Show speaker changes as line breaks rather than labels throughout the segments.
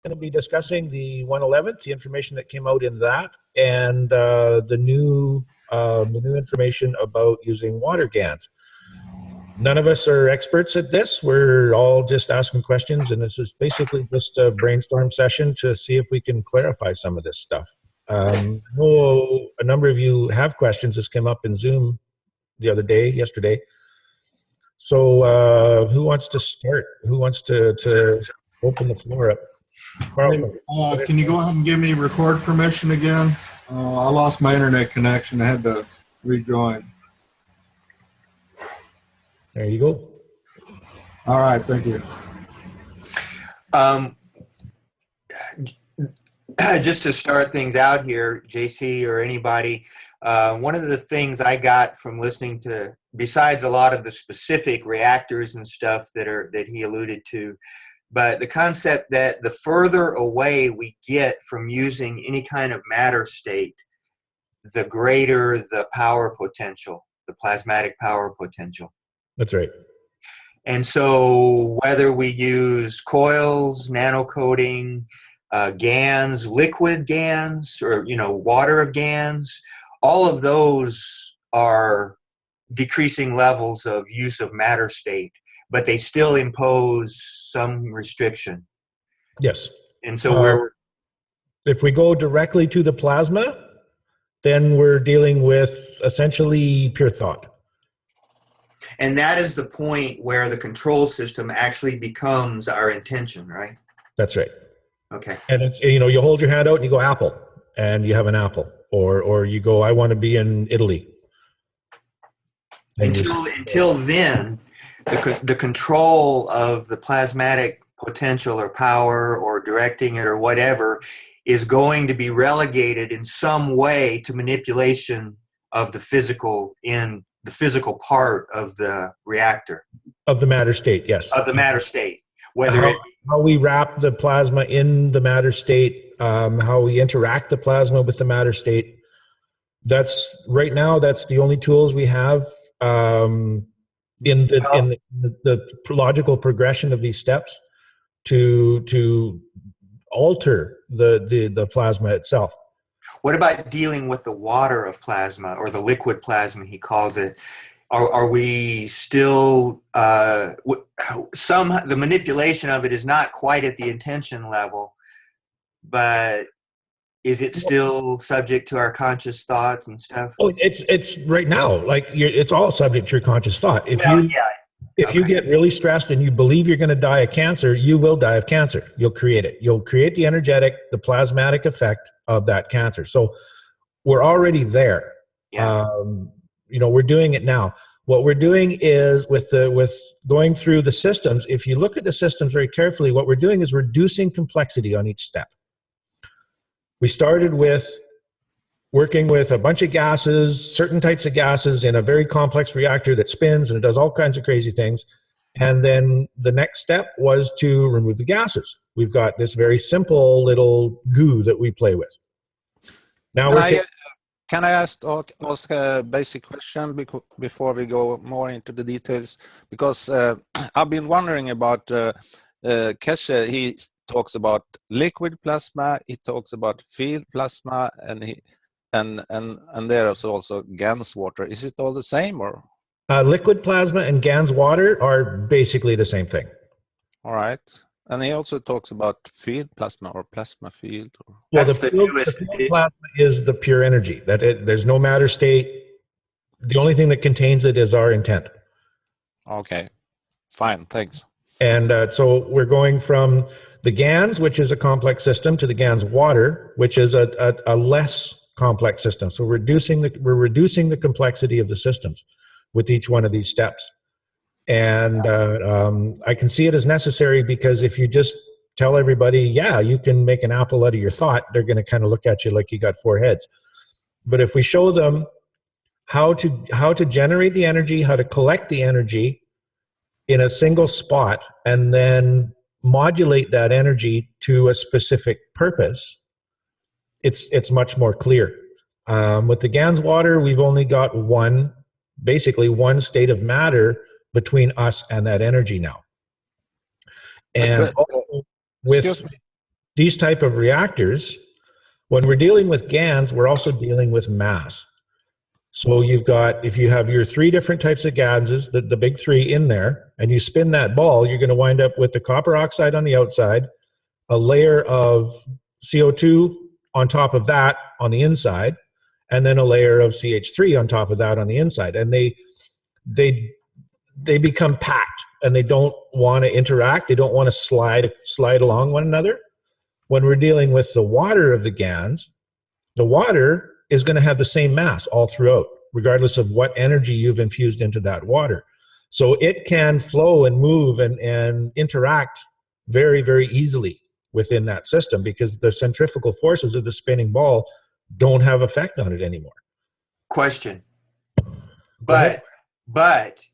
going to be discussing the 111th, the information that came out in that, and the new information about using water GANs. None of us are experts at this. We're all just asking questions, and this is basically just a brainstorm session to see if we can clarify some of this stuff. A number of you have questions. This came up in Zoom yesterday. So who wants to start? Who wants to open the floor up? Carl,
can you go ahead and give me record permission again? I lost my internet connection. I had to rejoin.
There you go.
All right, thank you.
Just to start things out here, JC or anybody, one of the things I got from listening to, besides a lot of the specific reactors and stuff that he alluded to, but the concept that the further away we get from using any kind of matter state, the greater the power potential, the plasmatic power potential.
That's right.
And so whether we use coils, nanocoating, GANs, liquid GANs, or water of GANs, all of those are decreasing levels of use of matter state, but they still impose some restriction.
Yes.
And so
if we go directly to the plasma, then we're dealing with essentially pure thought.
And that is the point where the control system actually becomes our intention, right?
That's right.
Okay.
And it's, you hold your hand out and you go apple, and you have an apple, or you go, I want to be in Italy.
Until then, the control of the plasmatic potential or power or directing it or whatever is going to be relegated in some way to manipulation of the physical part of the reactor.
Of the matter state, yes.
Of the matter state.
How we wrap the plasma in the matter state, how we interact the plasma with the matter state. Right now, that's the only tools we have in the logical progression of these steps to alter the plasma itself.
What about dealing with the water of plasma, or the liquid plasma, he calls it? Are we still, the manipulation of it is not quite at the intention level, but is it still subject to our conscious thoughts and stuff?
Oh, it's right now, it's all subject to your conscious thought. If you get really stressed and you believe you're going to die of cancer, you will die of cancer. You'll create it. You'll create the energetic, the plasmatic effect of that cancer. So we're already there.
Yeah.
We're doing it now. What we're doing is with going through the systems, if you look at the systems very carefully, what we're doing is reducing complexity on each step. We started with working with a bunch of gases, certain types of gases in a very complex reactor that spins and it does all kinds of crazy things. And then the next step was to remove the gases. We've got this very simple little goo that we play with. Now
Can I ask a basic question before we go more into the details? Because I've been wondering about Keshe. He talks about liquid plasma. He talks about field plasma, and there is also GANS water. Is it all the same, or?
Liquid plasma and GANS water are basically the same thing.
All right. And he also talks about field plasma or plasma field.
Well, the field plasma is the pure energy. There's no matter state. The only thing that contains it is our intent.
Okay, fine, thanks.
And so we're going from the GANS, which is a complex system, to the GANS water, which is a less complex system. So we're reducing the complexity of the systems with each one of these steps. And I can see it as necessary, because if you just tell everybody, yeah, you can make an apple out of your thought, they're going to kind of look at you like you got four heads. But if we show them how to generate the energy, how to collect the energy in a single spot, and then modulate that energy to a specific purpose, it's much more clear. With the GANS water, we've only got basically one state of matter between us and that energy now. And
excuse me.
these type of reactors, when we're dealing with GANs, we're also dealing with mass. So you've got, if you have your three different types of GANSs, the big three in there, and you spin that ball, you're going to wind up with the copper oxide on the outside, a layer of CO2 on top of that on the inside, and then a layer of CH3 on top of that on the inside. And they become packed, and they don't want to interact. They don't want to slide along one another. When we're dealing with the water of the GANs, the water is going to have the same mass all throughout, regardless of what energy you've infused into that water. So it can flow and move and interact very, very easily within that system, because the centrifugal forces of the spinning ball don't have effect on it anymore.
Question.
But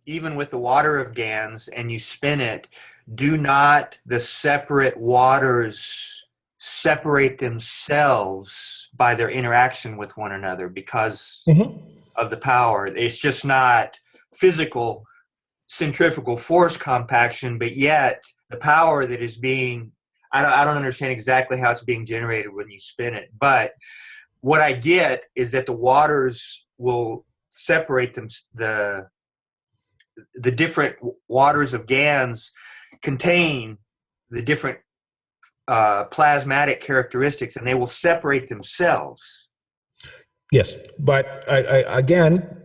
Even with the water of GANs and you spin it, do not the separate waters separate themselves by their interaction with one another because of the power? It's just not physical centrifugal force compaction, but yet the power that is being, I don't understand exactly how it's being generated when you spin it, but what I get is that the waters will separate them. The different waters of GANs contain the different plasmatic characteristics, and they will separate themselves.
Yes, but I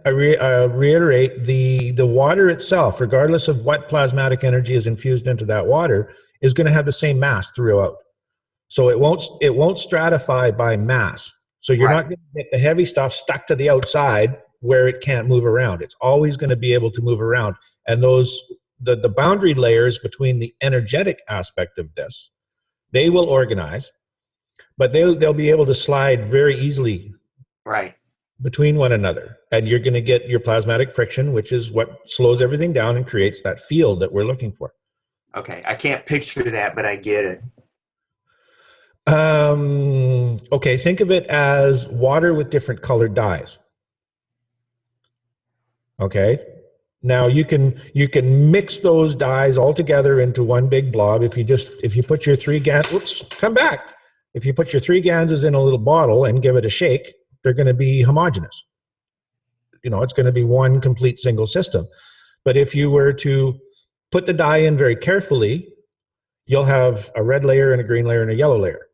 reiterate, the water itself, regardless of what plasmatic energy is infused into that water, is going to have the same mass throughout. So it won't stratify by mass. So you're not going to get the heavy stuff stuck to the outside where it can't move around. It's always going to be able to move around. And the boundary layers between the energetic aspect of this, they will organize, but they'll be able to slide very easily between one another. And you're going to get your plasmatic friction, which is what slows everything down and creates that field that we're looking for.
Okay, I can't picture that, but I get it.
Okay, think of it as water with different colored dyes. Okay, now you can mix those dyes all together into one big blob. If you put your three GANs, if you put your three GANSs in a little bottle and give it a shake, they're going to be homogeneous. It's going to be one complete single system. But if you were to put the dye in very carefully, you'll have a red layer and a green layer and a yellow layer.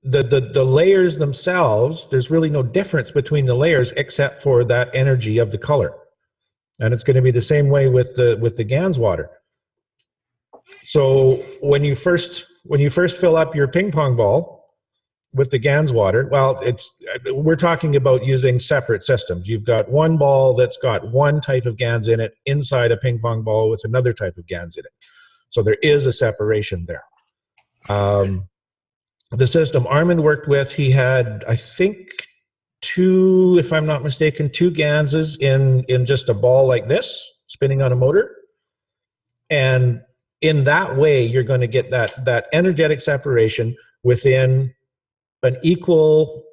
The layers themselves, there's really no difference between the layers except for that energy of the color. And it's going to be the same way with the GANS water. So when you first fill up your ping pong ball with the GANS water, we're talking about using separate systems. You've got one ball that's got one type of GANS in it inside a ping pong ball with another type of GANS in it. So there is a separation there. The system Armin worked with, he had, I think, if I'm not mistaken, two GANSs in just a ball like this, spinning on a motor. And in that way, you're going to get that energetic separation within an equal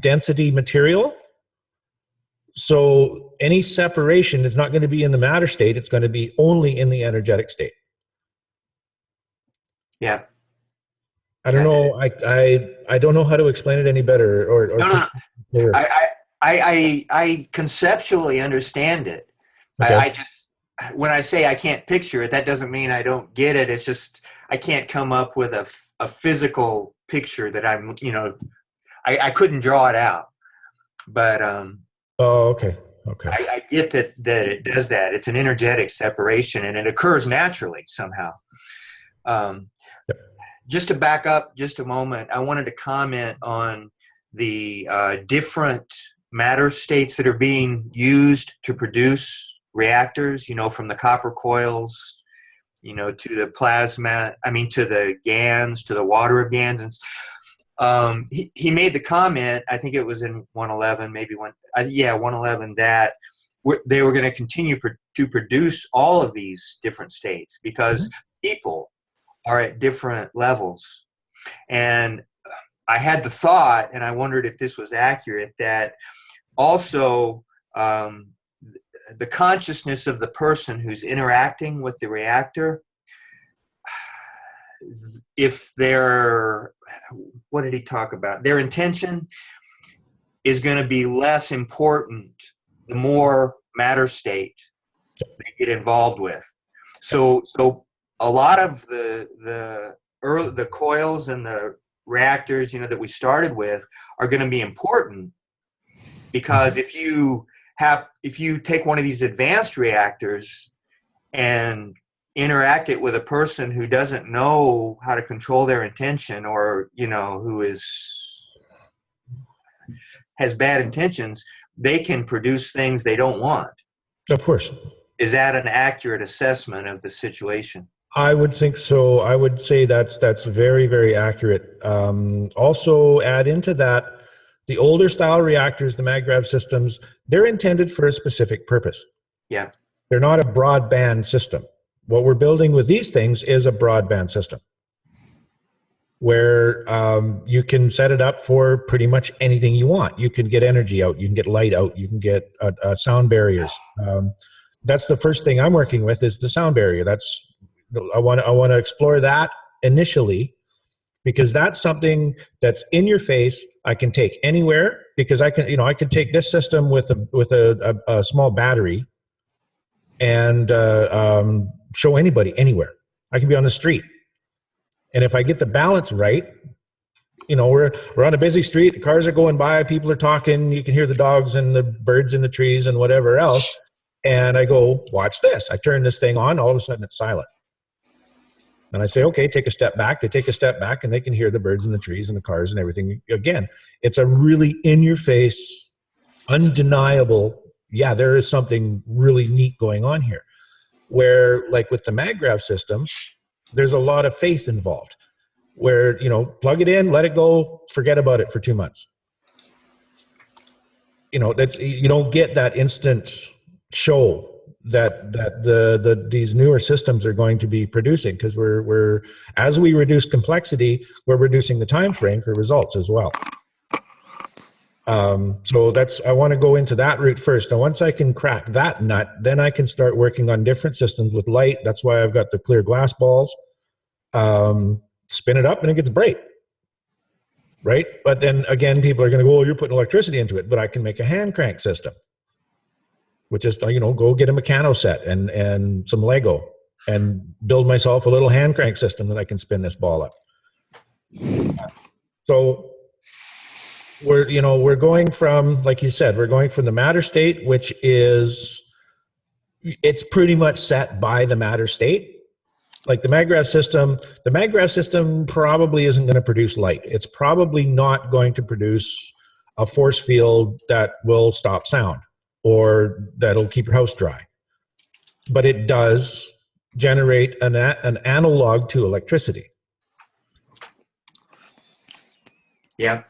density material. So any separation is not going to be in the matter state. It's going to be only in the energetic state.
Yeah.
I don't know. I don't know how to explain it any better.
No. I conceptually understand it.
Okay.
I just, when I say I can't picture it, that doesn't mean I don't get it. It's just I can't come up with a physical picture that I couldn't draw it out. But
oh, okay.
I get that it does that. It's an energetic separation, and it occurs naturally somehow. Just to back up just a moment, I wanted to comment on the different matter states that are being used to produce reactors, from the copper coils, to the plasma, to the GANs, to the water of GANs. And he made the comment, I think it was in 111, 111, that they were going to continue to produce all of these different states because people are at different levels. And I had the thought, and I wondered if this was accurate, that also the consciousness of the person who's interacting with the reactor if their, what did he talk about? Their intention is going to be less important the more matter state they get involved with. So a lot of the coils and the reactors, that we started with are going to be important, because if you take one of these advanced reactors and interact it with a person who doesn't know how to control their intention, or who has bad intentions, they can produce things they don't want.
Of course.
Is that an accurate assessment of the situation?
I would think so. I would say that's very, very accurate. Also add into that, the older style reactors, the MagGrav systems, they're intended for a specific purpose.
Yeah.
They're not a broadband system. What we're building with these things is a broadband system, where you can set it up for pretty much anything you want. You can get energy out, you can get light out, you can get sound barriers. That's the first thing I'm working with, is the sound barrier. I want to explore that initially, because that's something that's in your face. I can take anywhere, because I can take this system with a small battery and show anybody anywhere. I can be on the street, and if I get the balance right, we're on a busy street, the cars are going by, people are talking, you can hear the dogs and the birds in the trees and whatever else, and I go, watch this. I turn this thing on, all of a sudden it's silent. And I say, okay, take a step back. They take a step back, and they can hear the birds and the trees and the cars and everything. Again, it's a really in-your-face, undeniable, yeah, there is something really neat going on here. Where, like with the MagGrav system, there's a lot of faith involved. Where, plug it in, let it go, forget about it for 2 months. You don't get that instant show that these newer systems are going to be producing, because we're as we reduce complexity, we're reducing the time frame for results as well. So I want to go into that route first. Now, once I can crack that nut, then I can start working on different systems with light. That's why I've got the clear glass balls. Spin it up and it gets bright, right? But then again, people are going to go, oh, you're putting electricity into it. But I can make a hand crank system, which is, go get a Meccano set and some Lego and build myself a little hand crank system that I can spin this ball up. So we're going from, like you said, we're going from the matter state, which is, it's pretty much set by the matter state. Like the MagGrav system probably isn't going to produce light. It's probably not going to produce a force field that will stop sound, or that'll keep your house dry. But it does generate an analog to electricity.
Yeah.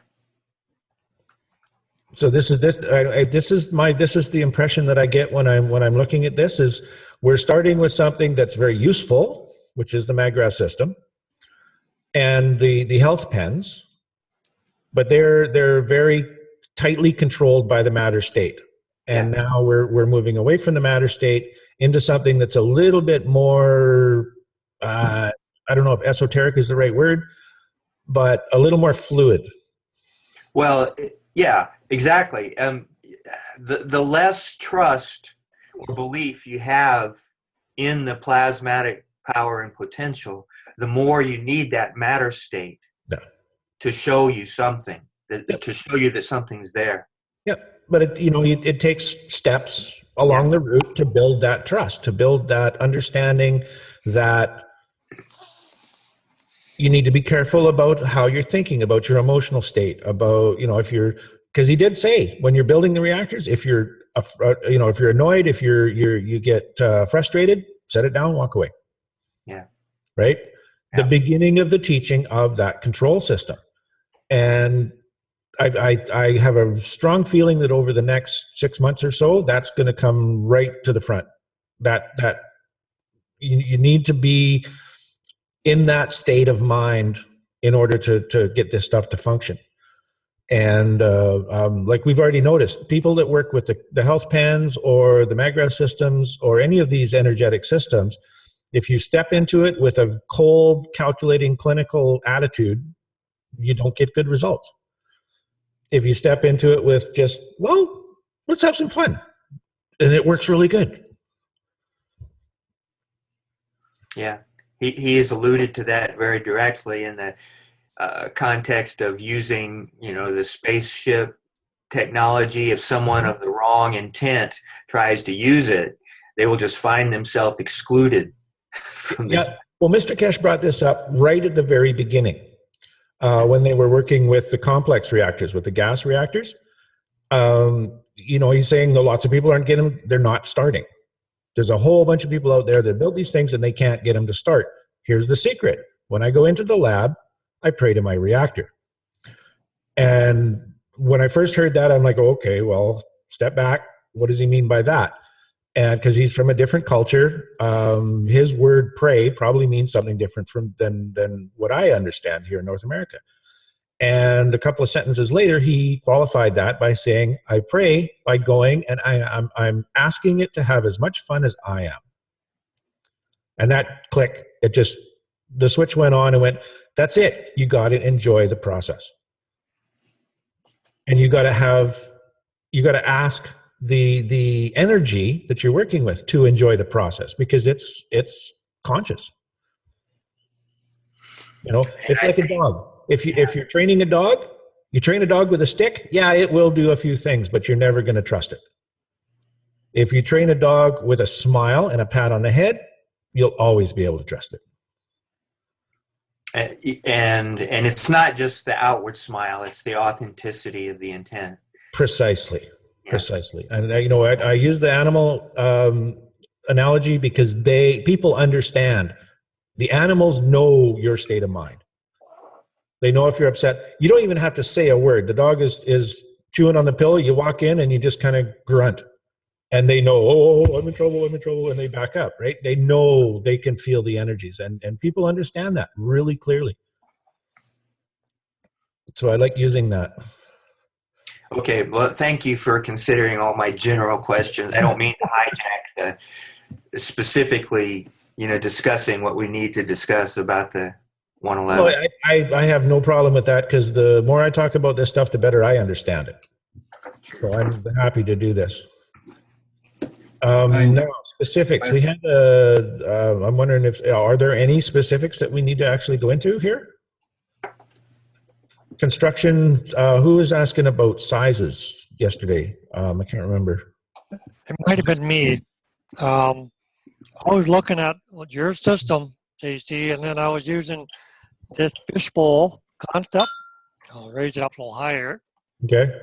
So this is the impression that I get when I'm looking at this, is we're starting with something that's very useful, which is the MagGrav system and the health pens, but they're very tightly controlled by the matter state. And now we're moving away from the matter state into something that's a little bit more, I don't know if esoteric is the right word, but a little more fluid.
Well, yeah, exactly. The less trust or belief you have in the plasmatic power and potential, the more you need that matter state to show you something, to show you that something's there.
Yep. But it takes steps along the route to build that trust, to build that understanding that you need to be careful about how you're thinking, about your emotional state, about, because he did say when you're building the reactors, if you're annoyed, if you get frustrated, set it down, walk away.
Yeah.
Right.
Yeah.
The beginning of the teaching of that control system. And I have a strong feeling that over the next 6 months or so, that's going to come right to the front. That you need to be in that state of mind in order to get this stuff to function. And like we've already noticed, people that work with the health pans or the MagGrav systems or any of these energetic systems, If you step into it with a cold, calculating clinical attitude, you don't get good results. If you step into it with just, well, let's have some fun, and it works really good.
Yeah, he has alluded to that very directly in the context of using, the spaceship technology. If someone of the wrong intent tries to use it, they will just find themselves excluded from the.
Yeah. Well, Mr. Keshe brought this up right at the very beginning when they were working with the complex reactors, with the gas reactors. He's saying that lots of people aren't getting them, they're not starting. There's a whole bunch of people out there that build these things and they can't get them to start. Here's the secret. When I go into the lab, I pray to my reactor. And when I first heard that, I'm like, okay, well, step back. What does he mean by that? And because he's from a different culture, his word pray probably means something different than what I understand here in North America. And a couple of sentences later, he qualified that by saying, I pray by going and I'm asking it to have as much fun as I am. And that click, the switch went on and went, that's it. You got to enjoy the process. And you got to ask the energy that you're working with to enjoy the process, because it's conscious. It's like a dog. If you're training a dog, you train a dog with a stick, yeah, it will do a few things, but you're never going to trust it. If you train a dog with a smile and a pat on the head, you'll always be able to trust it.
And it's not just the outward smile, it's the authenticity of the intent.
Precisely.
Yeah.
Precisely. And I use the animal analogy because people understand. The animals know your state of mind. They know if you're upset. You don't even have to say a word. The dog is chewing on the pillow. You walk in and you just kind of grunt. And they know, oh, I'm in trouble, and they back up, right? They know, they can feel the energies, and people understand that really clearly. So I like using that.
Okay, well, thank you for considering all my general questions. I don't mean to hijack specifically, discussing what we need to discuss about the 111.
No, I have no problem with that, because the more I talk about this stuff, the better I understand it. So I'm happy to do this. Now, specifics. We had. I'm wondering are there any specifics that we need to actually go into here? Construction. Who was asking about sizes yesterday? I can't remember.
It might have been me. I was looking at your system, JC, and then I was using this fishbowl concept. I'll raise it up a little higher.
Okay.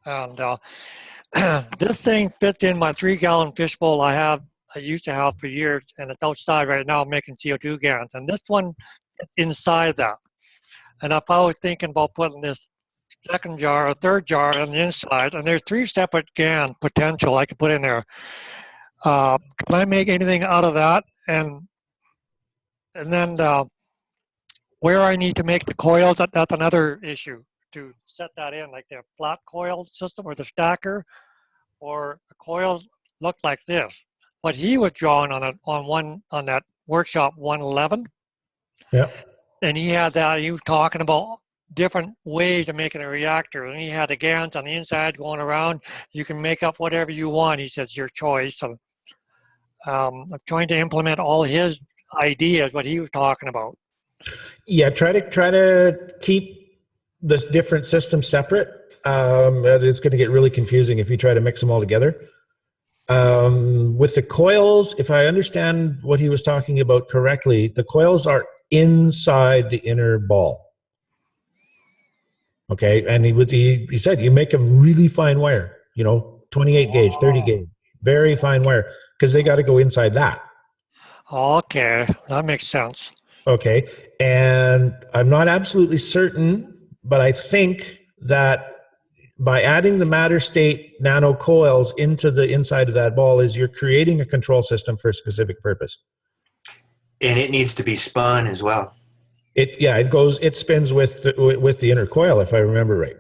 And this thing fits in my 3-gallon fishbowl I used to have for years, and it's outside right now making CO2 GANS. And this one fits inside that. And if I was thinking about putting this second jar or third jar on the inside, and there's 3 separate GAN potential I could put in there. Can I make anything out of that? And then where I need to make the coils, that's another issue to set that in, like the flat coil system or the stacker, or a coil looked like this. What he was drawing on that workshop 111.
Yeah.
And he was talking about different ways of making a reactor, and he had the GANs on the inside going around. You can make up whatever you want. He says your choice. So I'm trying to implement all his ideas, what he was talking about.
Yeah, try to keep the different systems separate. It's going to get really confusing if you try to mix them all together. With the coils, if I understand what he was talking about correctly, the coils are inside the inner ball. Okay, and he said you make a really fine wire, 28 gauge, 30 gauge, very fine wire, because they got to go inside that.
Okay, that makes sense.
Okay, and I'm not absolutely certain, but I think that by adding the matter state nano coils into the inside of that ball you're creating a control system for a specific purpose.
And it needs to be spun as well.
It spins with the inner coil, if I remember right.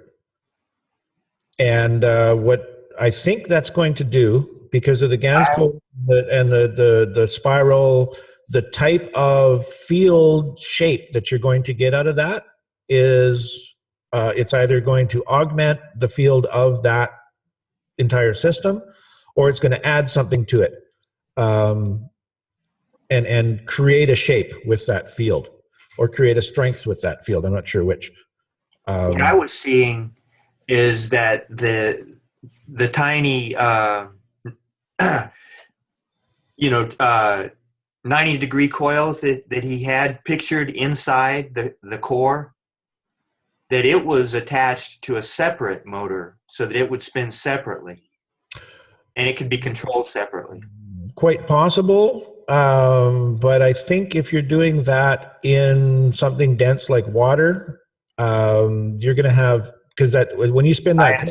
And what I think that's going to do, because of the GANS code and the spiral the type of field shape that you're going to get out of that is it's either going to augment the field of that entire system, or it's going to add something to it, and create a shape with that field, or create a strength with that field. I'm not sure which.
What I was seeing is that the tiny 90-degree coils that he had pictured inside the core, that it was attached to a separate motor so that it would spin separately and it could be controlled separately.
Quite possible, but I think if you're doing that in something dense like water, you're going to have, because that when you spin that,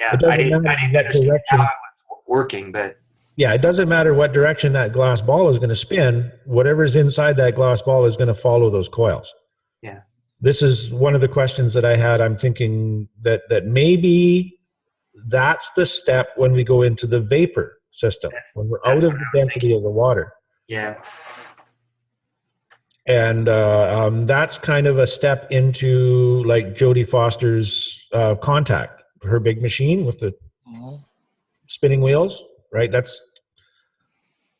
Yeah,
it doesn't
I didn't
matter what
understand
direction.
how it was working, but
Yeah, it doesn't matter what direction that glass ball is going to spin. Whatever's inside that glass ball is going to follow those coils.
yeah.
This is one of the questions that I had. I'm thinking that maybe that's the step when we go into the vapor system, when we're out
That's
of
what
the
I was
density
thinking.
of the water.
Yeah.
And that's kind of a step into like Jodie Foster's Contact, her big machine with the spinning wheels, right? That's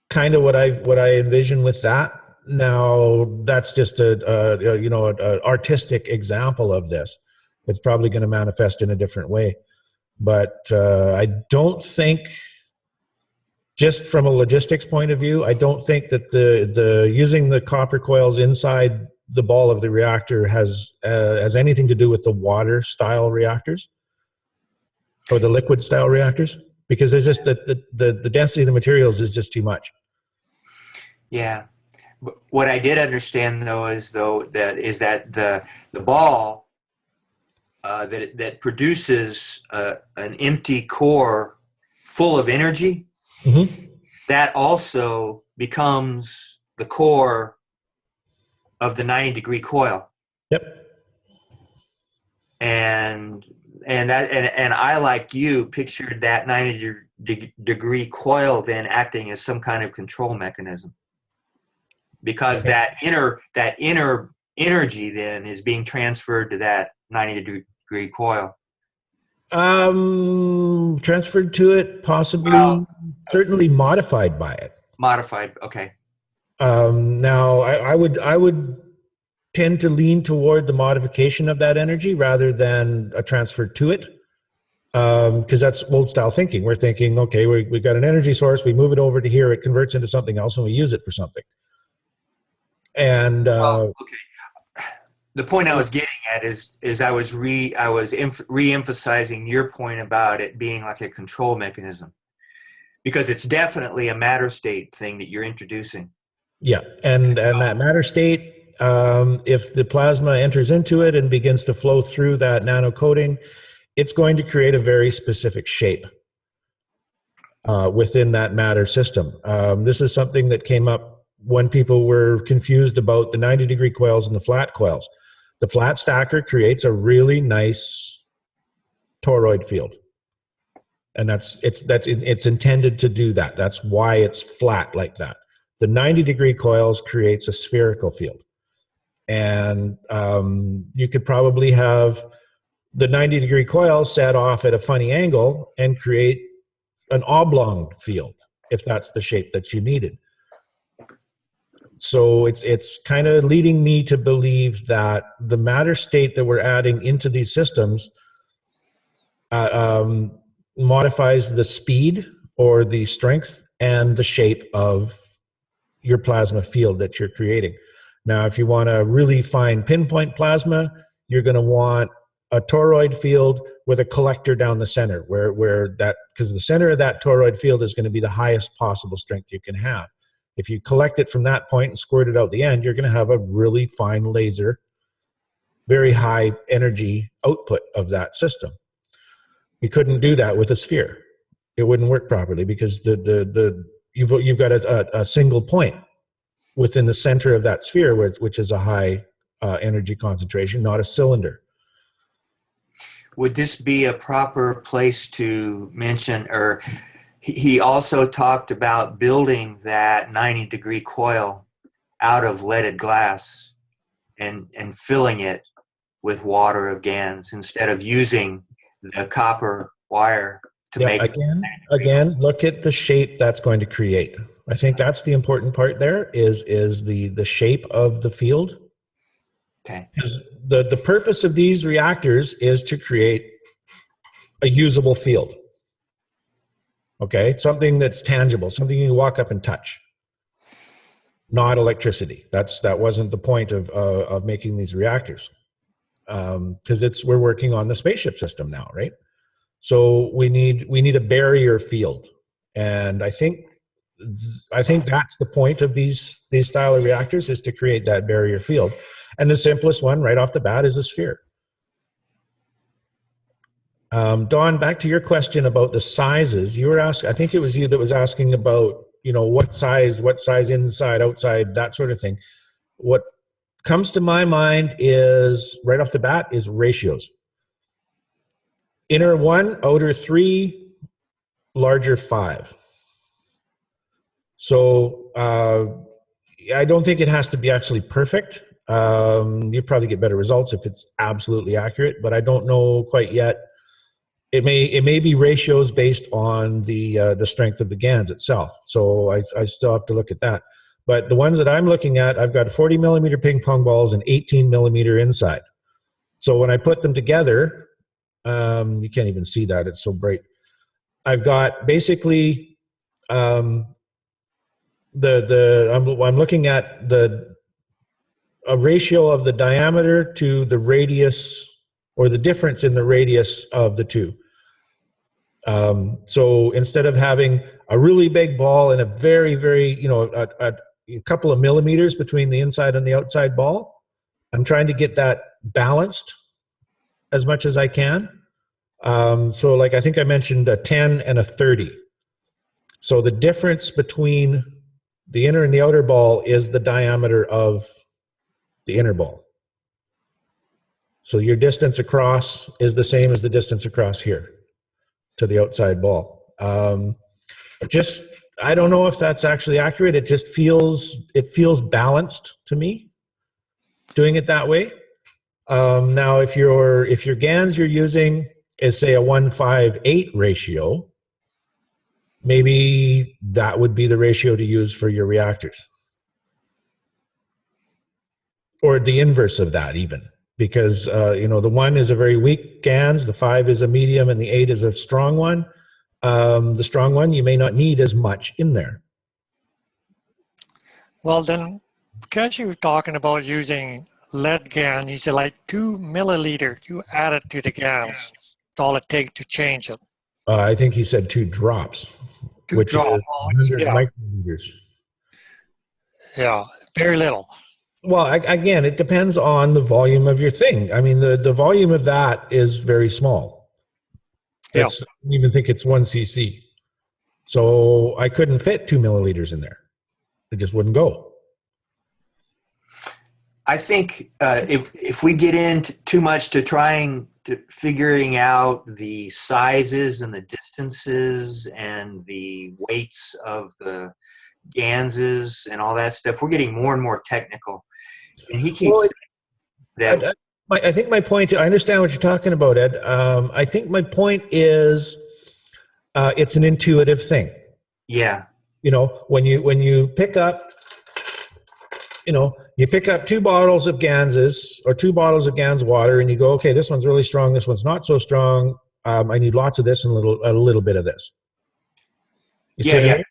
kind of what I envision with that. Now, that's just an artistic example of this. It's probably going to manifest in a different way. But I don't think, just from a logistics point of view, I don't think that the using the copper coils inside the ball of the reactor has anything to do with the water style reactors or the liquid style reactors, because there's just the density of the materials is just too much.
Yeah. What I did understand though is that the ball that produces an empty core full of energy,
Mm-hmm.
that also becomes the core of the 90-degree coil.
Yep.
And I, like you, pictured that 90-degree coil then acting as some kind of control mechanism, because that inner energy then is being transferred to that 90-degree coil.
Transferred to it, possibly, certainly modified by it.
Modified, okay.
Now, I would tend to lean toward the modification of that energy rather than a transfer to it, because that's old style thinking. We're thinking, okay, we've got an energy source, we move it over to here, it converts into something else, and we use it for something. And
okay. The point I was getting at is I was re-emphasizing your point about it being like a control mechanism, because it's definitely a matter state thing that you're introducing.
Yeah, and that matter state, if the plasma enters into it and begins to flow through that nano coating, it's going to create a very specific shape within that matter system. This is something that came up when people were confused about the 90-degree coils and the flat coils. The flat stacker creates a really nice toroid field, and it's intended to do that. That's why it's flat like that. The 90-degree coils creates a spherical field, and you could probably have the 90-degree coil set off at a funny angle and create an oblong field if that's the shape that you needed. So it's kind of leading me to believe that the matter state that we're adding into these systems modifies the speed or the strength and the shape of your plasma field that you're creating. Now, if you want a really fine pinpoint plasma, you're going to want a toroid field with a collector down the center, where that, because the center of that toroid field is going to be the highest possible strength you can have. If you collect it from that point and squirt it out the end, you're going to have a really fine laser, very high energy output of that system. You couldn't do that with a sphere. It wouldn't work properly, because you've got a single point within the center of that sphere, which is a high energy concentration, not a cylinder.
Would this be a proper place to mention, or he also talked about building that 90-degree coil out of leaded glass and filling it with water of GANS instead of using the copper wire to
Yeah,
make
again, look at the shape that's going to create. I think that's the important part there is the shape of the field.
Okay.
Because the purpose of these reactors is to create a usable field. Okay, something that's tangible, something you can walk up and touch. Not electricity. That wasn't the point of making these reactors. Because we're working on the spaceship system now, right? So we need a barrier field, and I think that's the point of these style of reactors, is to create that barrier field. And the simplest one right off the bat is a sphere. Don, back to your question about the sizes. You were asking, I think it was you that was asking about, what size inside, outside, that sort of thing. What comes to my mind is, right off the bat, is ratios. Inner 1, outer 3, larger 5. So I don't think it has to be actually perfect. You probably get better results if it's absolutely accurate, but I don't know quite yet. It may be ratios based on the strength of the GANS itself. So I still have to look at that. But the ones that I'm looking at, I've got 40 millimeter ping pong balls and 18 millimeter inside. So when I put them together, you can't even see that, it's so bright. I've got basically I'm looking at a ratio of the diameter to the radius, or the difference in the radius of the two. So instead of having a really big ball and a very, very, a couple of millimeters between the inside and the outside ball, I'm trying to get that balanced as much as I can. So like I think I mentioned a 10 and a 30. So the difference between the inner and the outer ball is the diameter of the inner ball. So your distance across is the same as the distance across here to the outside ball. I don't know if that's actually accurate. It just feels balanced to me doing it that way. Now, if your GANS you're using is, say, a 1:5:8 ratio, maybe that would be the ratio to use for your reactors. Or the inverse of that even, because the 1 is a very weak GANS, the 5 is a medium, and the 8 is a strong one. The strong one, you may not need as much in there.
Well, then, because you were talking about using lead GAN, you said like 2 milliliter, you add it to the GANS. That's all it takes to change it.
I think he said 2 drops, which is 100 microliters.
Yeah, very little.
Well, again, it depends on the volume of your thing. I mean, the volume of that is very small. I don't even think it's 1 cc. So I couldn't fit 2 milliliters in there. It just wouldn't go.
I think if we get into too much to trying to figuring out the sizes and the distances and the weights of the GANSes and all that stuff, we're getting more and more technical. And he keeps that.
I think my point, I understand what you're talking about, Ed. I think my point is it's an intuitive thing.
Yeah.
When you pick up, you pick up 2 bottles of GANSes or 2 bottles of GANS water, and you go, okay, this one's really strong, this one's not so strong. I need lots of this and a little bit of this.
Yeah.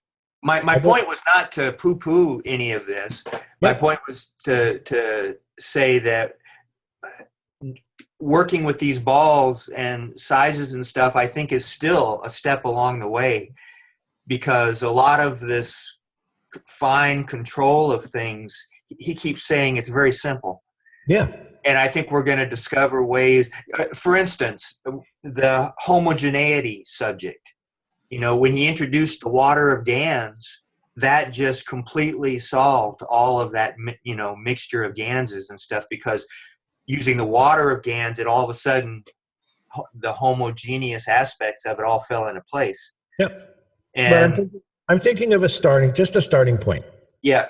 My point was not to poo-poo any of this. My point was to say that working with these balls and sizes and stuff, I think, is still a step along the way, because a lot of this fine control of things, he keeps saying it's very simple.
Yeah.
And I think we're going to discover ways, for instance, the homogeneity subject. When he introduced the water of GANS, that just completely solved all of that, mixture of GANSes and stuff, because using the water of GANS, it all of a sudden, the homogeneous aspects of it all fell into place.
Yep.
And
I'm thinking of a starting point.
Yeah.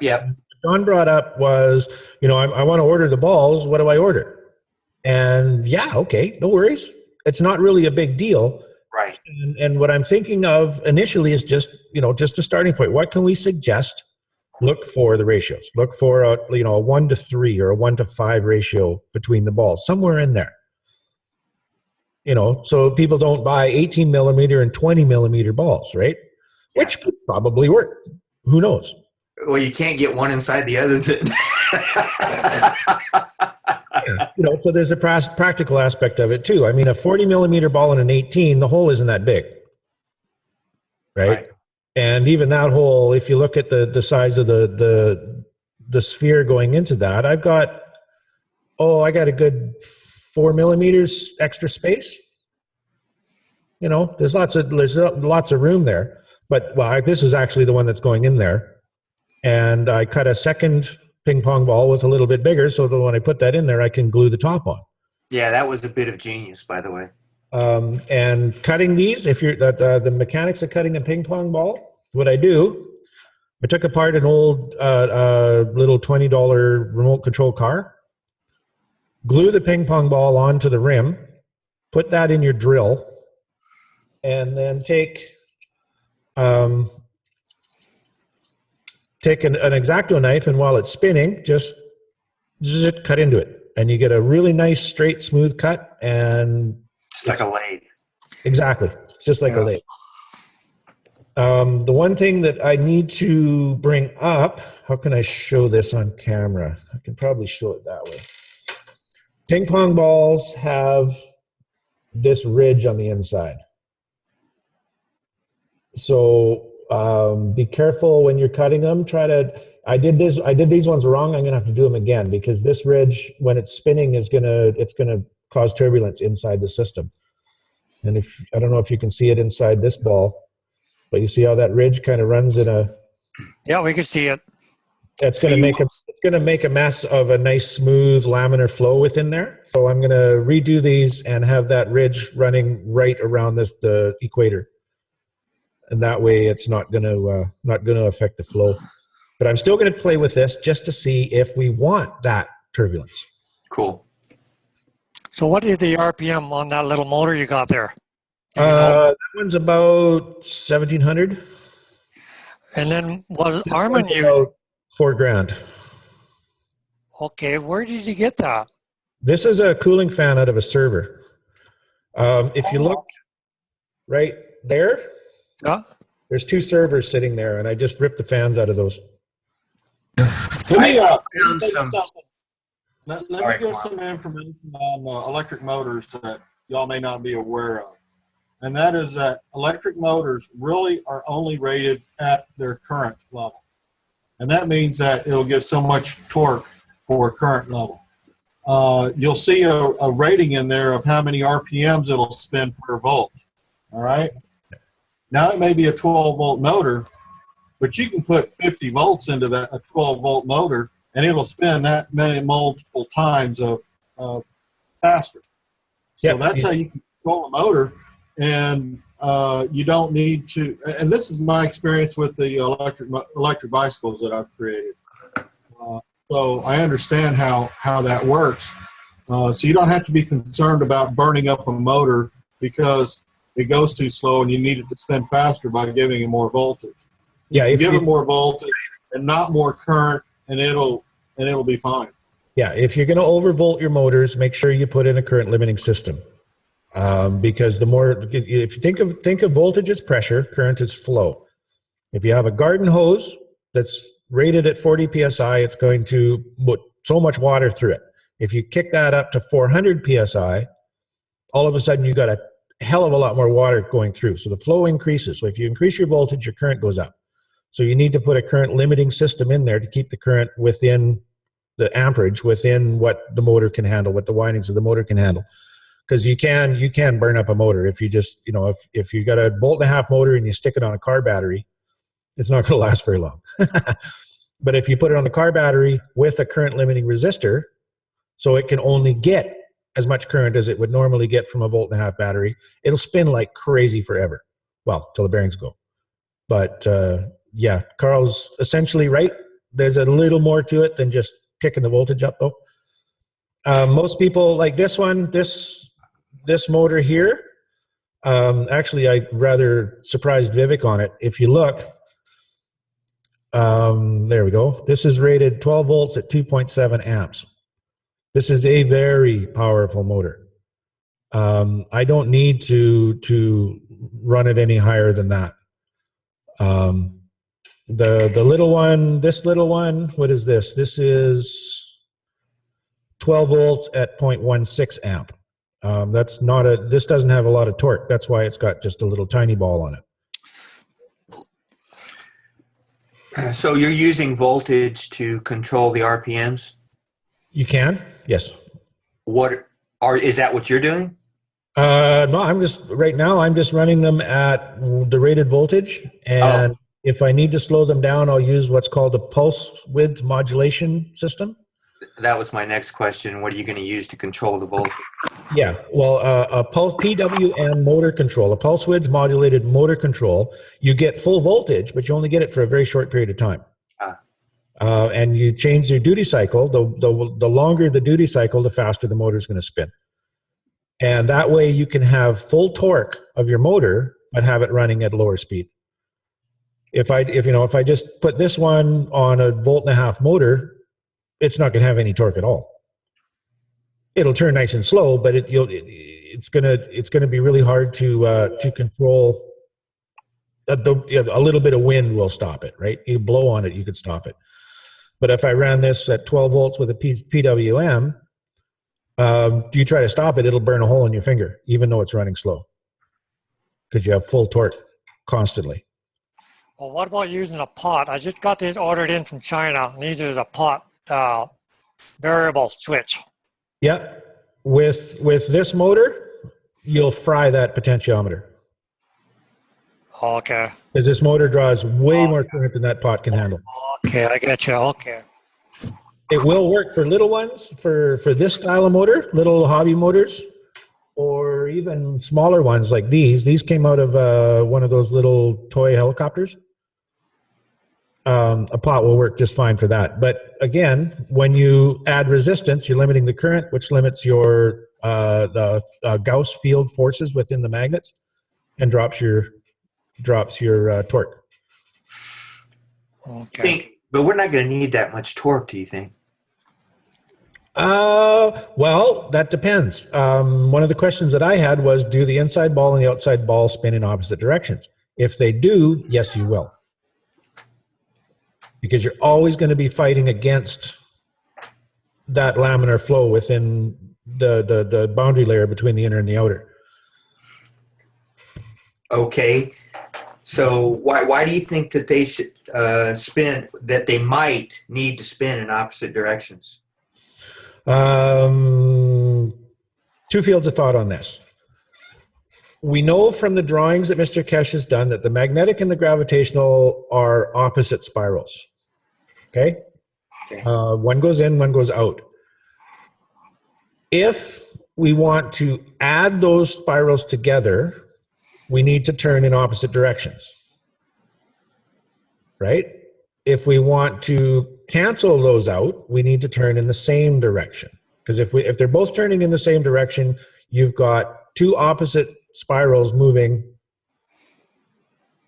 John brought up was, I want to order the balls. What do I order? And yeah, okay, no worries. It's not really a big deal.
Right.
And what I'm thinking of initially is just a starting point. What can we suggest? Look for the ratios. Look for a 1-to-3 or a 1-to-5 ratio between the balls, somewhere in there. So people don't buy 18 millimeter and 20 millimeter balls, right?
Yeah.
Which could probably work. Who knows?
Well, you can't get one inside the other.
Yeah. So there's a practical aspect of it too. I mean, a 40 millimeter ball and an 18, the hole isn't that big, right? And even that hole, if you look at the size of the sphere going into that, I got a good 4 millimeters extra space. There's lots of room there. But this is actually the one that's going in there, and I cut a second ping pong ball with a little bit bigger, so that when I put that in there, I can glue the top on.
Yeah, that was a bit of genius, by the way.
And cutting these, if you're the mechanics of cutting a ping pong ball, what I took apart an old little $20 remote control car, glue the ping pong ball onto the rim, put that in your drill, and then take an X-Acto knife, and while it's spinning, just cut into it, and you get a really nice, straight, smooth cut, and
It's like a lathe.
Exactly, it's just like a lathe. The one thing that I need to bring up, how can I show this on camera? I can probably show it that way. Ping pong balls have this ridge on the inside. So be careful when you're cutting them. I did these ones wrong. I'm going to have to do them again, because this ridge, when it's spinning, it's going to cause turbulence inside the system. And I don't know if you can see it inside this ball, but you see how that ridge kind of runs in a.
Yeah, we can see it.
It's going to make a mess of a nice, smooth laminar flow within there. So I'm going to redo these and have that ridge running right around the equator. And that way it's not going to affect the flow. But I'm still going to play with this just to see if we want that turbulence.
Cool.
So what is the RPM on that little motor you got there?
That one's about 1,700.
And then was Armin
about $4,000.
Okay, where did you get that?
This is a cooling fan out of a server. If you look right there,
Yeah.
there's 2 servers sitting there, and I just ripped the fans out of those.
Let me
Alright,
give
Mark.
some information on electric motors that y'all may not be aware of. And that is that electric motors really are only rated at their current level. And that means that it'll give so much torque for current level. You'll see a rating in there of how many RPMs it'll spin per volt. All right. Now it may be a 12-volt motor, but you can put 50 volts into a 12-volt motor, and it'll spin that many multiple times of faster. So that's how you can control a motor, and you don't need to. And this is my experience with the electric bicycles that I've created. So I understand how that works. So you don't have to be concerned about burning up a motor because it goes too slow and you need it to spin faster by giving it more voltage.
Yeah, if
give it more voltage and not more current, and it'll be fine.
Yeah, if you're going to overvolt your motors, make sure you put in a current limiting system. Because the more, if you think of voltage as pressure, current is flow. If you have a garden hose that's rated at 40 psi, it's going to put so much water through it. If you kick that up to 400 psi, all of a sudden you got a hell of a lot more water going through. So the flow increases. So if you increase your voltage, your current goes up. So you need to put a current limiting system in there to keep the current within the amperage, within what the motor can handle, what the windings of the motor can handle. Because you can burn up a motor if you just, if you got a 1.5-volt motor and you stick it on a car battery, it's not going to last very long. But if you put it on the car battery with a current limiting resistor, so it can only get as much current as it would normally get from a 1.5-volt battery, it'll spin like crazy forever. Well, till the bearings go. But yeah, Carl's essentially right. There's a little more to it than just kicking the voltage up, though. Most people like this one, this motor here. Actually, I rather surprised Vivek on it. If you look, there we go. This is rated 12 volts at 2.7 amps. This is a very powerful motor. I don't need to run it any higher than that. The little one, this little one, what is this? This is 12 volts at 0.16 amp. This doesn't have a lot of torque. That's why it's got just a little tiny ball on it.
So you're using voltage to control the RPMs?
You can, yes.
Is that what you're doing?
No, right now I'm just running them at the rated voltage, and if I need to slow them down, I'll use what's called a pulse width modulation system.
That was my next question. What are you going to use to control the voltage?
Yeah, well, a pulse PWM motor control, a pulse width modulated motor control, you get full voltage, but you only get it for a very short period of time. And you change your duty cycle. The longer the duty cycle, the faster the motor is going to spin. And that way you can have full torque of your motor, but have it running at lower speed. If I just put this one on a 1.5 volt motor, it's not going to have any torque at all. It'll turn nice and slow, but it's gonna be really hard to control. A little bit of wind will stop it, right? You blow on it, you could stop it. But if I ran this at 12 volts with a PWM, you try to stop it, it'll burn a hole in your finger, even though it's running slow, because you have full torque constantly.
Well, what about using a pot? I just got these ordered in from China, and these are a pot variable switch.
Yeah, with this motor, you'll fry that potentiometer.
Okay.
Because this motor draws way more current than that pot can handle.
Okay, I get you. Okay.
It will work for little ones, for this style of motor, little hobby motors, or even smaller ones like these. These came out of one of those little toy helicopters. A pot will work just fine for that. But again, when you add resistance, you're limiting the current, which limits your the Gauss field forces within the magnets, and drops your torque.
Okay.
But we're not going to need that much torque, do you think?
Well, that depends. One of the questions that I had was, do the inside ball and the outside ball spin in opposite directions? If they do, yes, you will. Because you're always going to be fighting against that laminar flow within the boundary layer between the inner and the outer.
Okay. So why do you think that they should that they might need to spin in opposite directions?
Two fields of thought on this. We know from the drawings that Mr. Keshe has done that the magnetic and the gravitational are opposite spirals. Okay? One goes in, one goes out. If we want to add those spirals together, we need to turn in opposite directions. Right? If we want to cancel those out, we need to turn in the same direction. Because if they're both turning in the same direction, you've got two opposite spirals moving,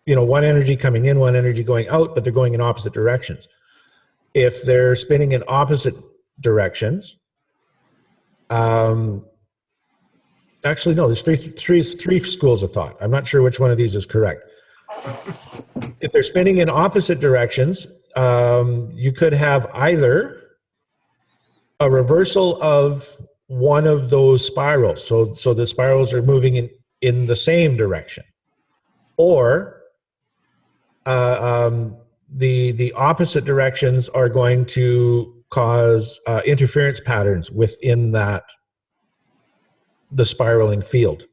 one energy coming in, one energy going out, but they're going in opposite directions. If they're spinning in opposite directions, actually no, there's three schools of thought. I'm not sure which one of these is correct. If they're spinning in opposite directions, you could have either a reversal of one of those spirals, so the spirals are moving in the same direction, or the opposite directions are going to cause interference patterns within the spiraling field.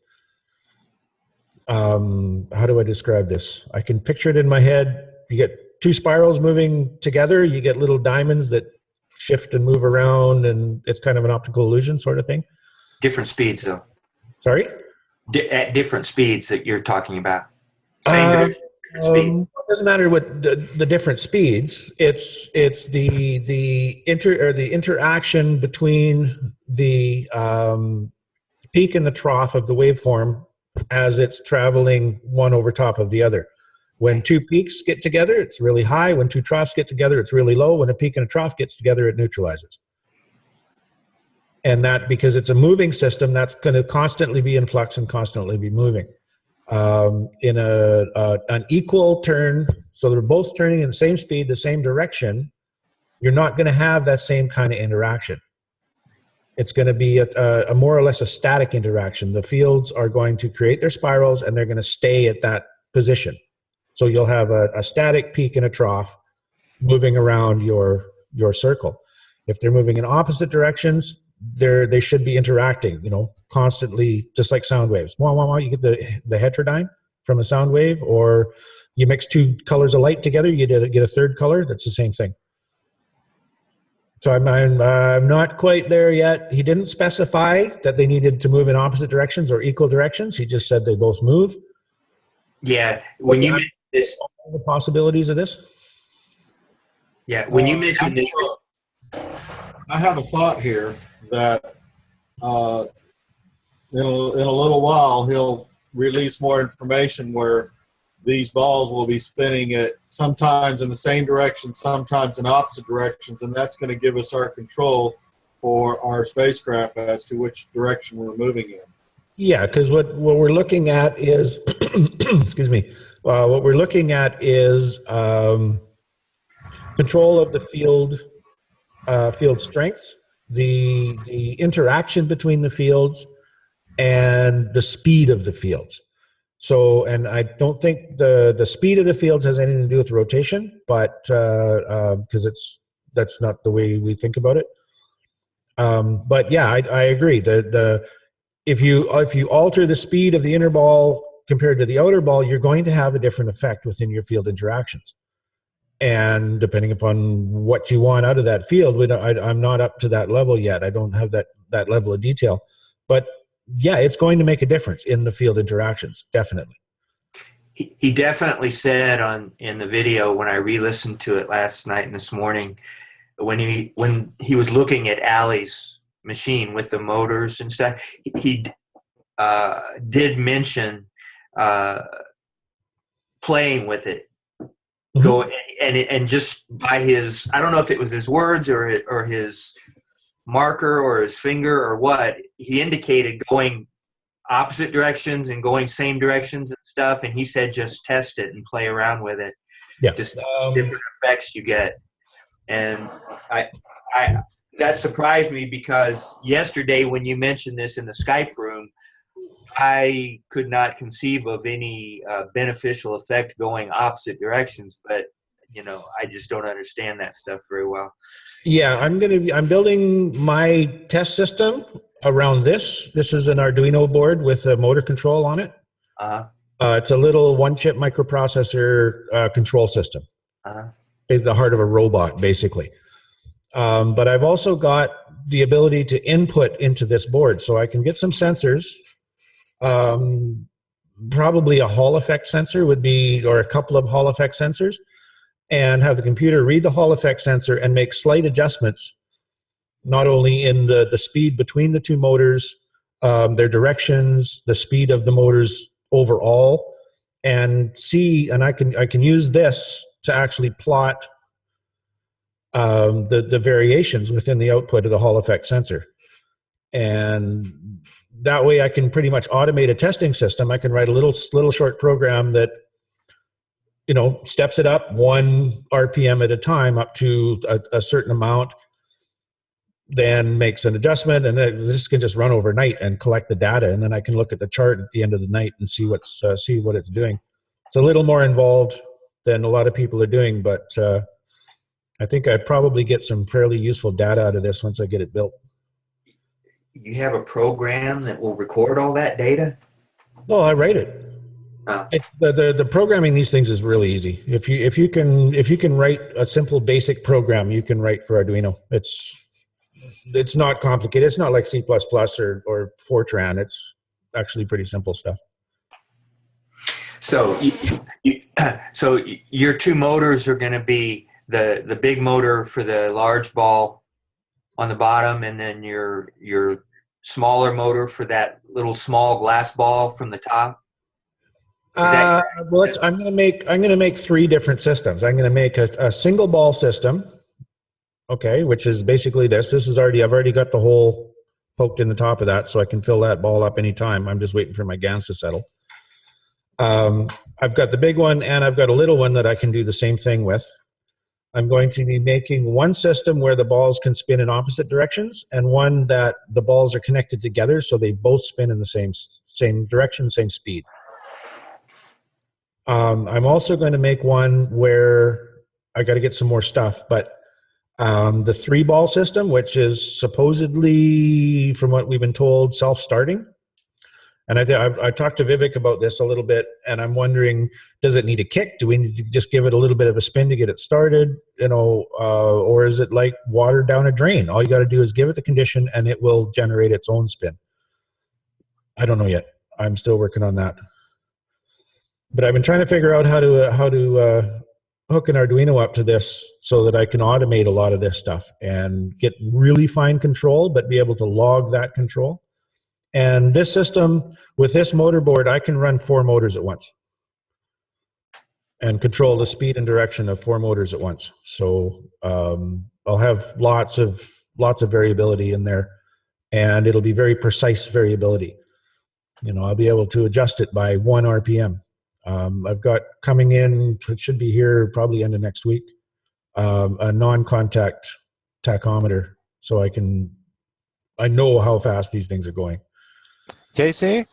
How do I describe this? I can picture it in my head. You get two spirals moving together, you get little diamonds that shift and move around, and it's kind of an optical illusion sort of thing.
Different speeds, though.
Sorry?
At different speeds that you're talking about. Same direction,
It doesn't matter what the different speeds. It's the interaction between the peak and the trough of the waveform as it's traveling one over top of the other. When two peaks get together, it's really high. When two troughs get together, it's really low. When a peak and a trough gets together, it neutralizes. And that, because it's a moving system, that's going to constantly be in flux and constantly be moving. In an equal turn, so they're both turning in the same speed, the same direction, you're not going to have that same kind of interaction. It's going to be a more or less a static interaction. The fields are going to create their spirals and they're going to stay at that position. So you'll have a static peak and a trough moving around your circle. If they're moving in opposite directions, they should be interacting, constantly, just like sound waves. Wah, wah, wah, you get the heterodyne from a sound wave, or you mix two colors of light together, you get a third color. That's the same thing. So I'm not quite there yet. He didn't specify that they needed to move in opposite directions or equal directions. He just said they both move.
Yeah, when you mentioned this,
all the possibilities of this.
Yeah, when you mentioned this,
I have a thought here that in a little while he'll release more information where these balls will be spinning at sometimes in the same direction, sometimes in opposite directions, and that's going to give us our control for our spacecraft as to which direction we're moving in.
Yeah, because what we're looking at is, excuse me, what we're looking at is control of the field strengths, the interaction between the fields, and the speed of the fields. So, and I don't think the speed of the fields has anything to do with rotation, but because that's not the way we think about it. But yeah, I agree. If you alter the speed of the inner ball compared to the outer ball, you're going to have a different effect within your field interactions. And depending upon what you want out of that field, I'm not up to that level yet. I don't have that level of detail. But yeah, it's going to make a difference in the field interactions, definitely.
He definitely said in the video when I re-listened to it last night and this morning, when he was looking at Allie's machine with the motors and stuff, he did mention playing with it. Mm-hmm. Go and just by his, I don't know if it was his words or his marker or his finger or what, he indicated going opposite directions and going same directions and stuff, and he said just test it and play around with it.
Yeah.
Just different effects you get. And I that surprised me because yesterday when you mentioned this in the Skype room, I could not conceive of any beneficial effect going opposite directions, but I just don't understand that stuff very well.
Yeah, I'm building my test system around this. This is an Arduino board with a motor control on it. Uh-huh. It's a little one-chip microprocessor control system. Uh-huh. It's the heart of a robot, basically. But I've also got the ability to input into this board, so I can get some sensors. Probably a Hall effect sensor would be, or a couple of Hall effect sensors, and have the computer read the Hall effect sensor and make slight adjustments, not only in the speed between the two motors, their directions, the speed of the motors overall, and see, and I can use this to actually plot the variations within the output of the Hall effect sensor. And that way I can pretty much automate a testing system. I can write a little short program that steps it up 1 RPM at a time up to a certain amount, then makes an adjustment, and then this can just run overnight and collect the data, and then I can look at the chart at the end of the night and see what it's doing. It's a little more involved than a lot of people are doing, but I think I probably get some fairly useful data out of this once I get it built.
You have a program that will record all that data?
Well, I write it. The programming these things is really easy. If you can write a simple basic program, you can write for Arduino. It's not complicated. It's not like C++ or Fortran. It's actually pretty simple stuff.
So, so your two motors are going to be the big motor for the large ball on the bottom, and then your smaller motor for that little small glass ball from the top.
Well, I'm going to make three different systems. I'm going to make a single ball system, okay, which is basically this. This is I've already got the hole poked in the top of that, so I can fill that ball up anytime. I'm just waiting for my GANS to settle. I've got the big one, and I've got a little one that I can do the same thing with. I'm going to be making one system where the balls can spin in opposite directions, and one that the balls are connected together so they both spin in the same direction, same speed. I'm also going to make one where I got to get some more stuff, but the 3-ball system, which is supposedly, from what we've been told, self-starting. And I talked to Vivek about this a little bit, and I'm wondering, does it need a kick? Do we need to just give it a little bit of a spin to get it started? Or is it like water down a drain? All you got to do is give it the condition, and it will generate its own spin. I don't know yet. I'm still working on that. But I've been trying to figure out how to hook an Arduino up to this so that I can automate a lot of this stuff and get really fine control, but be able to log that control. And this system, with this motor board, I can run 4 motors at once and control the speed and direction of 4 motors at once. So I'll have lots of variability in there, and it'll be very precise variability. I'll be able to adjust it by 1 RPM. I've got coming in, it should be here probably end of next week, a non-contact tachometer, so I know how fast these things are going.
JC?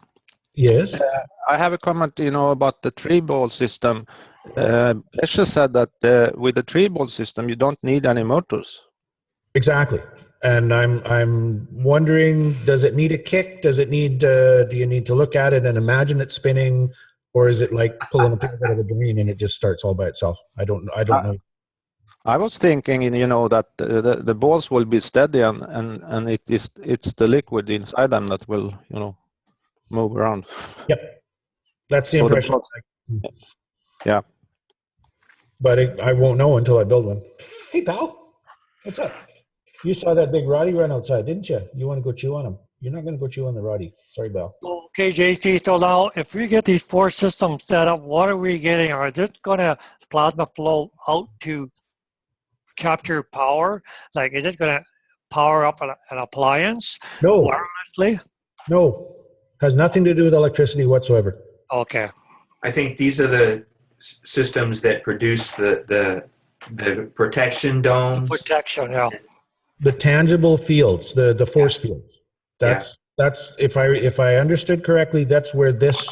Yes?
I have a comment, about the 3-ball system. Keshe said that with the 3-ball system, you don't need any motors.
Exactly. And I'm wondering, does it need a kick? Does it need, do you need to look at it and imagine it spinning? Or is it like pulling a pin out of a drain and it just starts all by itself? I don't know.
I was thinking, that the balls will be steady and it's the liquid inside them that will, move around.
Yep. That's the impression.
Yeah.
But I won't know until I build one. Hey, pal. What's up? You saw that big Roddy run outside, didn't you? You want to go chew on him? You're not going to go chew on the Roddy. Sorry, Bal.
Okay, JC. So now, if we get these 4 systems set up, what are we getting? Are this going to plasma flow out to capture power? Like, is it going to power up an appliance
No.
wirelessly?
No. Has nothing to do with electricity whatsoever.
Okay.
I think these are the systems that produce the protection domes.
Protection, yeah.
The tangible fields, the force fields. That's if I understood correctly, that's where this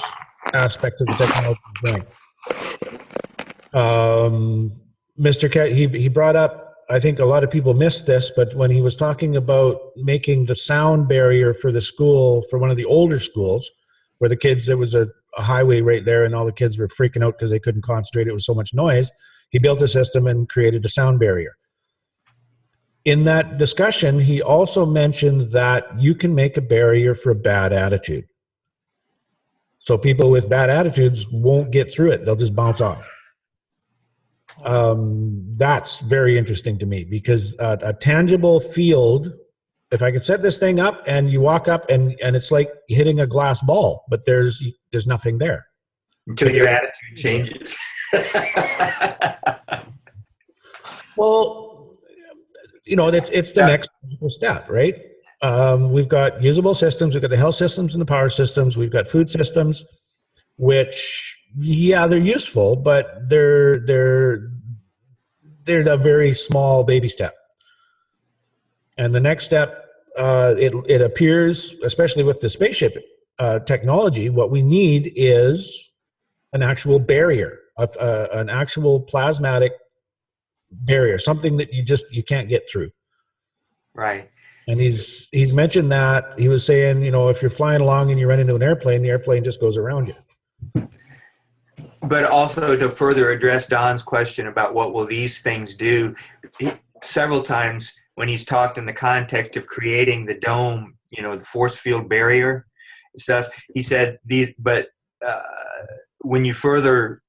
aspect of the technology is going. Mr. Cat, he brought up, I think a lot of people missed this, but when he was talking about making the sound barrier for the school, for one of the older schools, where the kids, there was a highway right there and all the kids were freaking out because they couldn't concentrate, it was so much noise, he built a system and created a sound barrier. In that discussion, he also mentioned that you can make a barrier for a bad attitude. So people with bad attitudes won't get through it. They'll just bounce off. That's very interesting to me because a tangible field, if I can set this thing up and you walk up and it's like hitting a glass ball, but there's nothing there.
Until your attitude changes.
Well, it's the next step, right? We've got usable systems. We've got the health systems and the power systems. We've got food systems, which, they're useful, but they're a very small baby step. And the next step, it appears, especially with the spaceship technology, what we need is an actual barrier, an actual plasmatic barrier, something that you can't get through.
Right.
And he's mentioned that. He was saying, if you're flying along and you run into an airplane, the airplane just goes around you.
But also to further address Don's question about what will these things do, several times when he's talked in the context of creating the dome, the force field barrier stuff, he said when you further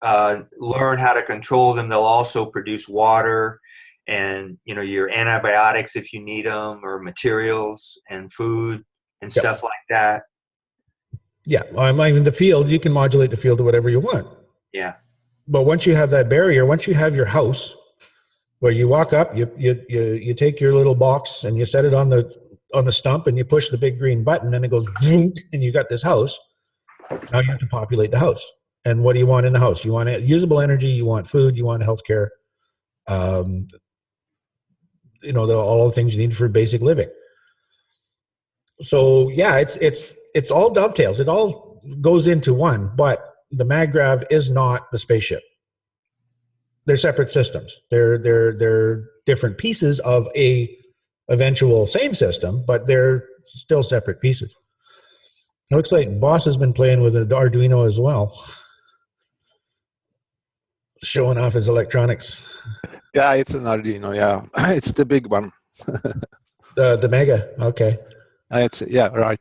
learn how to control them, they'll also produce water and, you know, your antibiotics if you need them, or materials and food and
Yep.
stuff like that.
Yeah, I mean, the field, you can modulate the field to whatever you want.
Yeah.
But once you have that barrier, once you have your house where you walk up, you take your little box and you set it on the stump and you push the big green button and it goes and you got this house. Now you have to populate the house. And what do you want in the house? You want usable energy, you want food, you want healthcare, you know, all the things you need for basic living. So yeah, it's all dovetails. It all goes into one, but the MagGrav is not the spaceship. They're separate systems. They're different pieces of a eventual same system, but they're still separate pieces. It looks like Boss has been playing with an Arduino as well, showing off his electronics.
Yeah, it's an Arduino. Yeah, it's the big one.
The Mega, okay.
It's right.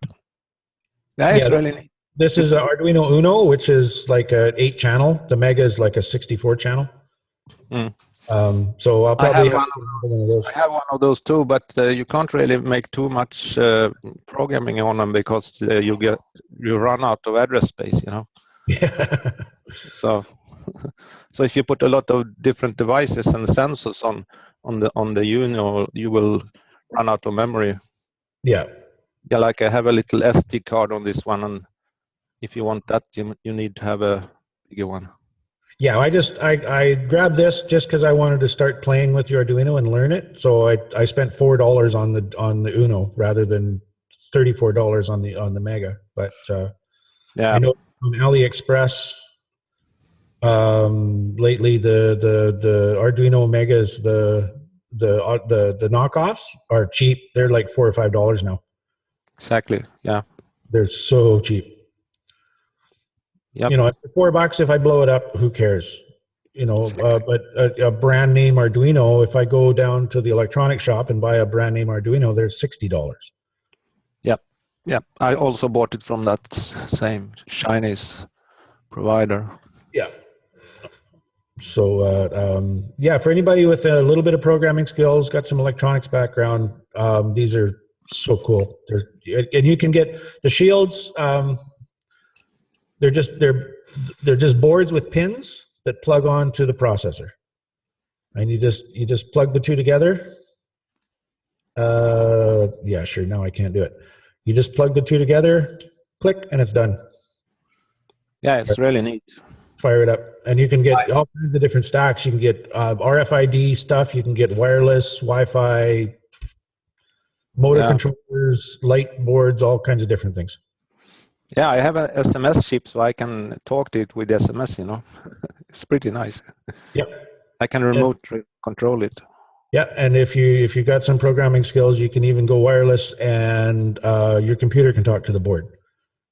Yeah, it's really neat.
This is an Arduino Uno, which is like a 8-channel. The Mega is like a 64-channel.
Mm.
So I'll probably
I have one of those too, but you can't really make too much programming on them because you run out of address space, you know.
Yeah.
So if you put a lot of different devices and sensors on the Uno, you will run out of memory.
Yeah.
Yeah, like I have a little SD card on this one, and if you want that, you need to have a bigger one.
Yeah, I grabbed this just because I wanted to start playing with the Arduino and learn it. So I spent $4 on the Uno rather than $34 on the Mega. But
yeah,
I know on AliExpress lately the Arduino Megas, the knockoffs are cheap. They're like $4 or $5 now.
Exactly. Yeah,
they're so cheap.
Yep.
You know, $4 if I blow it up, who cares? You know, but a brand name Arduino, if I go down to the electronic shop and buy a brand name Arduino, they're $60.
Yep. I also bought it from that same Chinese provider.
Yeah. So, yeah, for anybody with a little bit of programming skills, got some electronics background, these are so cool. And you can get the shields. They're just boards with pins that plug on to the processor, and you just plug the two together. Yeah, sure. Now I can't do it. You just plug the two together, click, and it's done.
Yeah, it's really neat.
Fire it up, and you can get all kinds of different stacks. You can get RFID stuff. You can get wireless, Wi-Fi, motor controllers, light boards, all kinds of different things.
Yeah, I have an SMS chip, so I can talk to it with SMS, you know. It's pretty nice.
Yep.
I can remote control it.
Yeah, and if you got some programming skills, you can even go wireless, and your computer can talk to the board.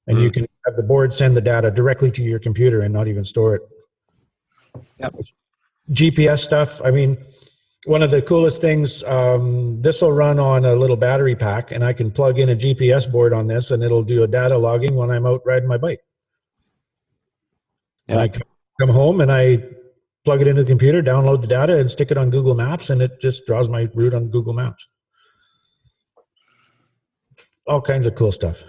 And you can have the board send the data directly to your computer and not even store it.
Yep.
GPS stuff, I mean, one of the coolest things, this will run on a little battery pack, and I can plug in a GPS board on this, and it'll do a data logging when I'm out riding my bike. And I come home and I plug it into the computer, download the data, and stick it on Google Maps, and it just draws my route on Google Maps. All kinds of cool stuff.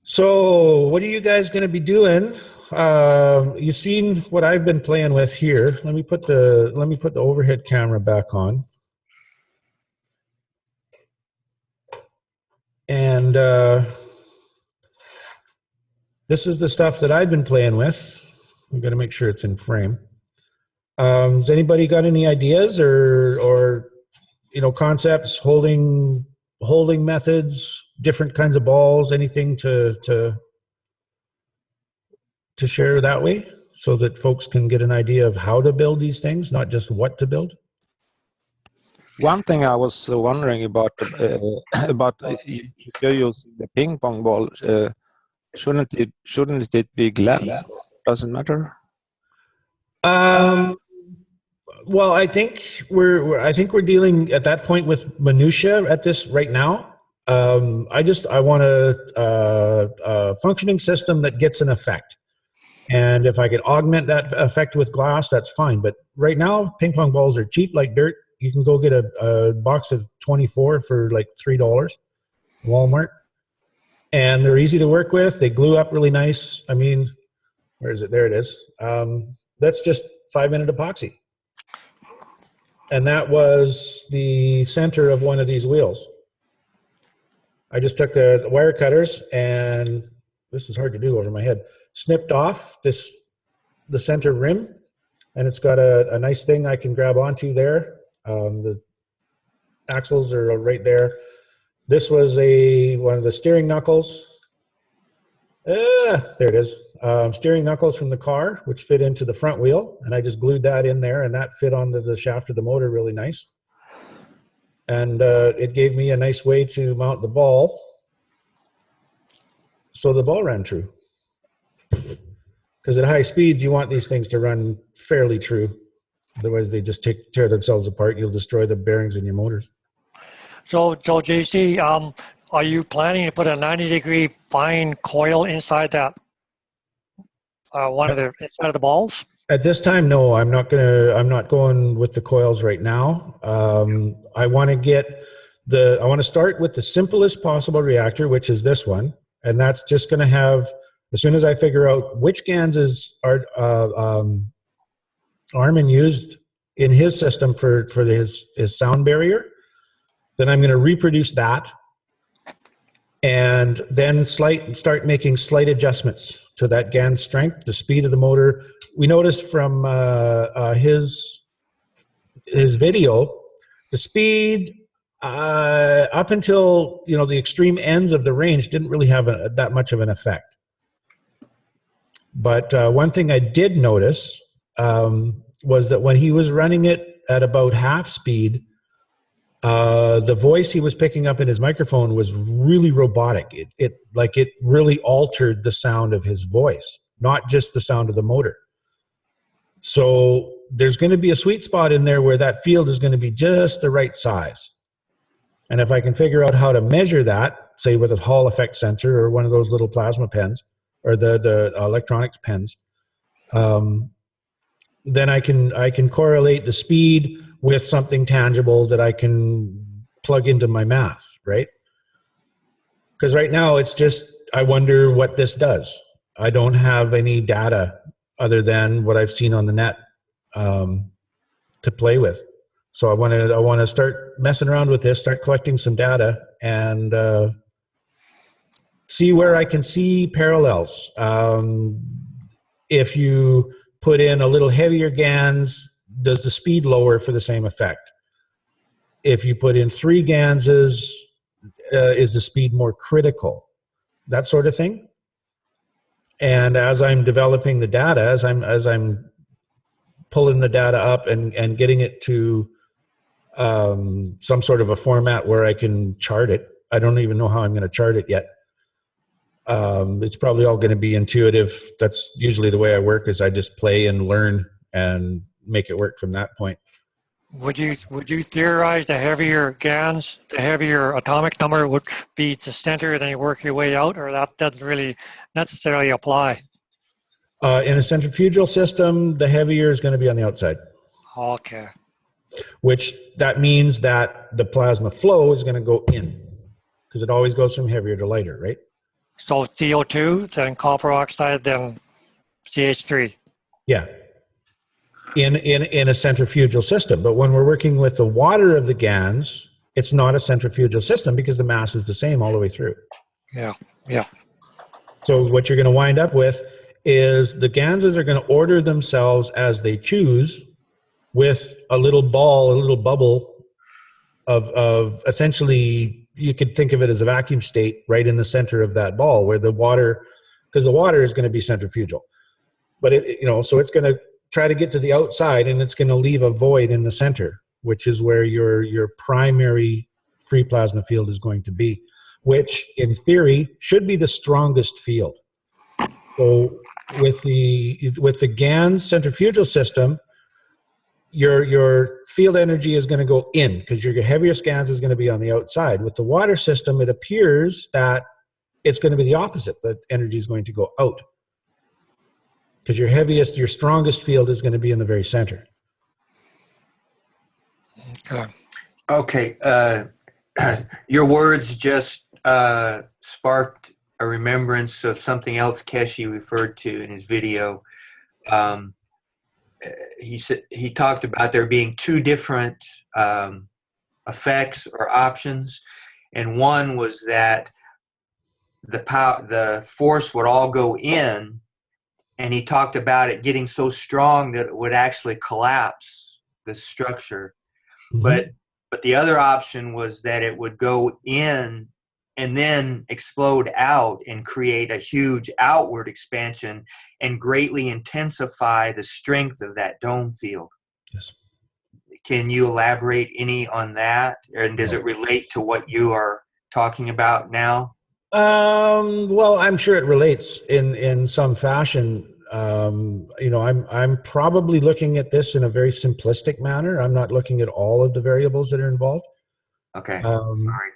So what are you guys going to be doing? You've seen what I've been playing with here. Let me put the overhead camera back on. And this is the stuff that I've been playing with. I'm going to make sure it's in frame. Has anybody got any ideas or you know, concepts, holding methods, different kinds of balls, anything to share that way, so that folks can get an idea of how to build these things, not just what to build?
One thing I was wondering about if you're using the ping pong ball, shouldn't it be glass? Doesn't matter.
Well, I think we're dealing at that point with minutia at this right now. I want a functioning system that gets an effect. And if I could augment that effect with glass, that's fine. But right now, ping pong balls are cheap like dirt. You can go get a box of 24 for like $3, Walmart. And they're easy to work with. They glue up really nice. I mean, where is it? There it is. That's just 5-minute epoxy. And that was the center of one of these wheels. I just took the wire cutters, and this is hard to do over my head, snipped off the center rim, and it's got a nice thing I can grab onto there. The axles are right there. This was one of the steering knuckles. There it is. Steering knuckles from the car, which fit into the front wheel, and I just glued that in there, and that fit onto the shaft of the motor really nice. And it gave me a nice way to mount the ball, so the ball ran true. Because at high speeds, you want these things to run fairly true. Otherwise, they just tear themselves apart. You'll destroy the bearings in your motors.
So JC, are you planning to put a 90-degree fine coil inside that inside of the balls?
At this time, no. I'm not going with the coils right now. I want to start with the simplest possible reactor, which is this one, and that's just going to have. As soon as I figure out which GANS are Armin used in his system for his sound barrier, then I'm going to reproduce that, and then start making slight adjustments to that GANS strength, the speed of the motor. We noticed from his video, the speed up until the extreme ends of the range didn't really have that much of an effect. But one thing I did notice was that when he was running it at about half speed, the voice he was picking up in his microphone was really robotic. It really altered the sound of his voice, not just the sound of the motor. So there's going to be a sweet spot in there where that field is going to be just the right size. And if I can figure out how to measure that, say with a Hall effect sensor or one of those little plasma pens, or the electronics pens, then I can correlate the speed with something tangible that I can plug into my math, right? Because right now it's just, I wonder what this does. I don't have any data other than what I've seen on the net to play with. So I want to start messing around with this, start collecting some data, and see where I can see parallels. If you put in a little heavier GANS, does the speed lower for the same effect? If you put in 3 GANSs, is the speed more critical? That sort of thing. And as I'm developing the data, as I'm pulling the data up and getting it to some sort of a format where I can chart it. I don't even know how I'm going to chart it yet. It's probably all going to be intuitive. That's usually the way I work, is I just play and learn and make it work from that point.
Would you theorize the heavier GANS, the heavier atomic number would be the center, then you work your way out, or that doesn't really necessarily apply?
In a centrifugal system, the heavier is going to be on the outside.
Okay.
Which that means that the plasma flow is going to go in, because it always goes from heavier to lighter, right?
So CO2, then copper oxide, then CH3.
Yeah. In a centrifugal system. But when we're working with the water of the GANS, it's not a centrifugal system because the mass is the same all the way through.
Yeah, yeah.
So what you're going to wind up with is the GANSs are going to order themselves as they choose, with a little ball, a little bubble of essentially, you could think of it as a vacuum state right in the center of that ball, where the water, because the water is going to be centrifugal. But so it's going to try to get to the outside, and it's going to leave a void in the center, which is where your primary free plasma field is going to be, which in theory should be the strongest field. So with the GANS centrifugal system, your field energy is going to go in because your heaviest GANS is going to be on the outside. With the water system, it appears that it's going to be the opposite. The energy is going to go out because your strongest field is going to be in the very center.
Okay.
Okay. Your words just sparked a remembrance of something else Keshe referred to in his video. He talked about there being two different effects or options, and one was that the force would all go in, and he talked about it getting so strong that it would actually collapse the structure.
Mm-hmm.
But the other option was that it would go in and then explode out and create a huge outward expansion and greatly intensify the strength of that dome field.
Yes.
Can you elaborate any on that? And does it relate to what you are talking about now?
Well, I'm sure it relates in some fashion. I'm probably looking at this in a very simplistic manner. I'm not looking at all of the variables that are involved.
Okay. Sorry.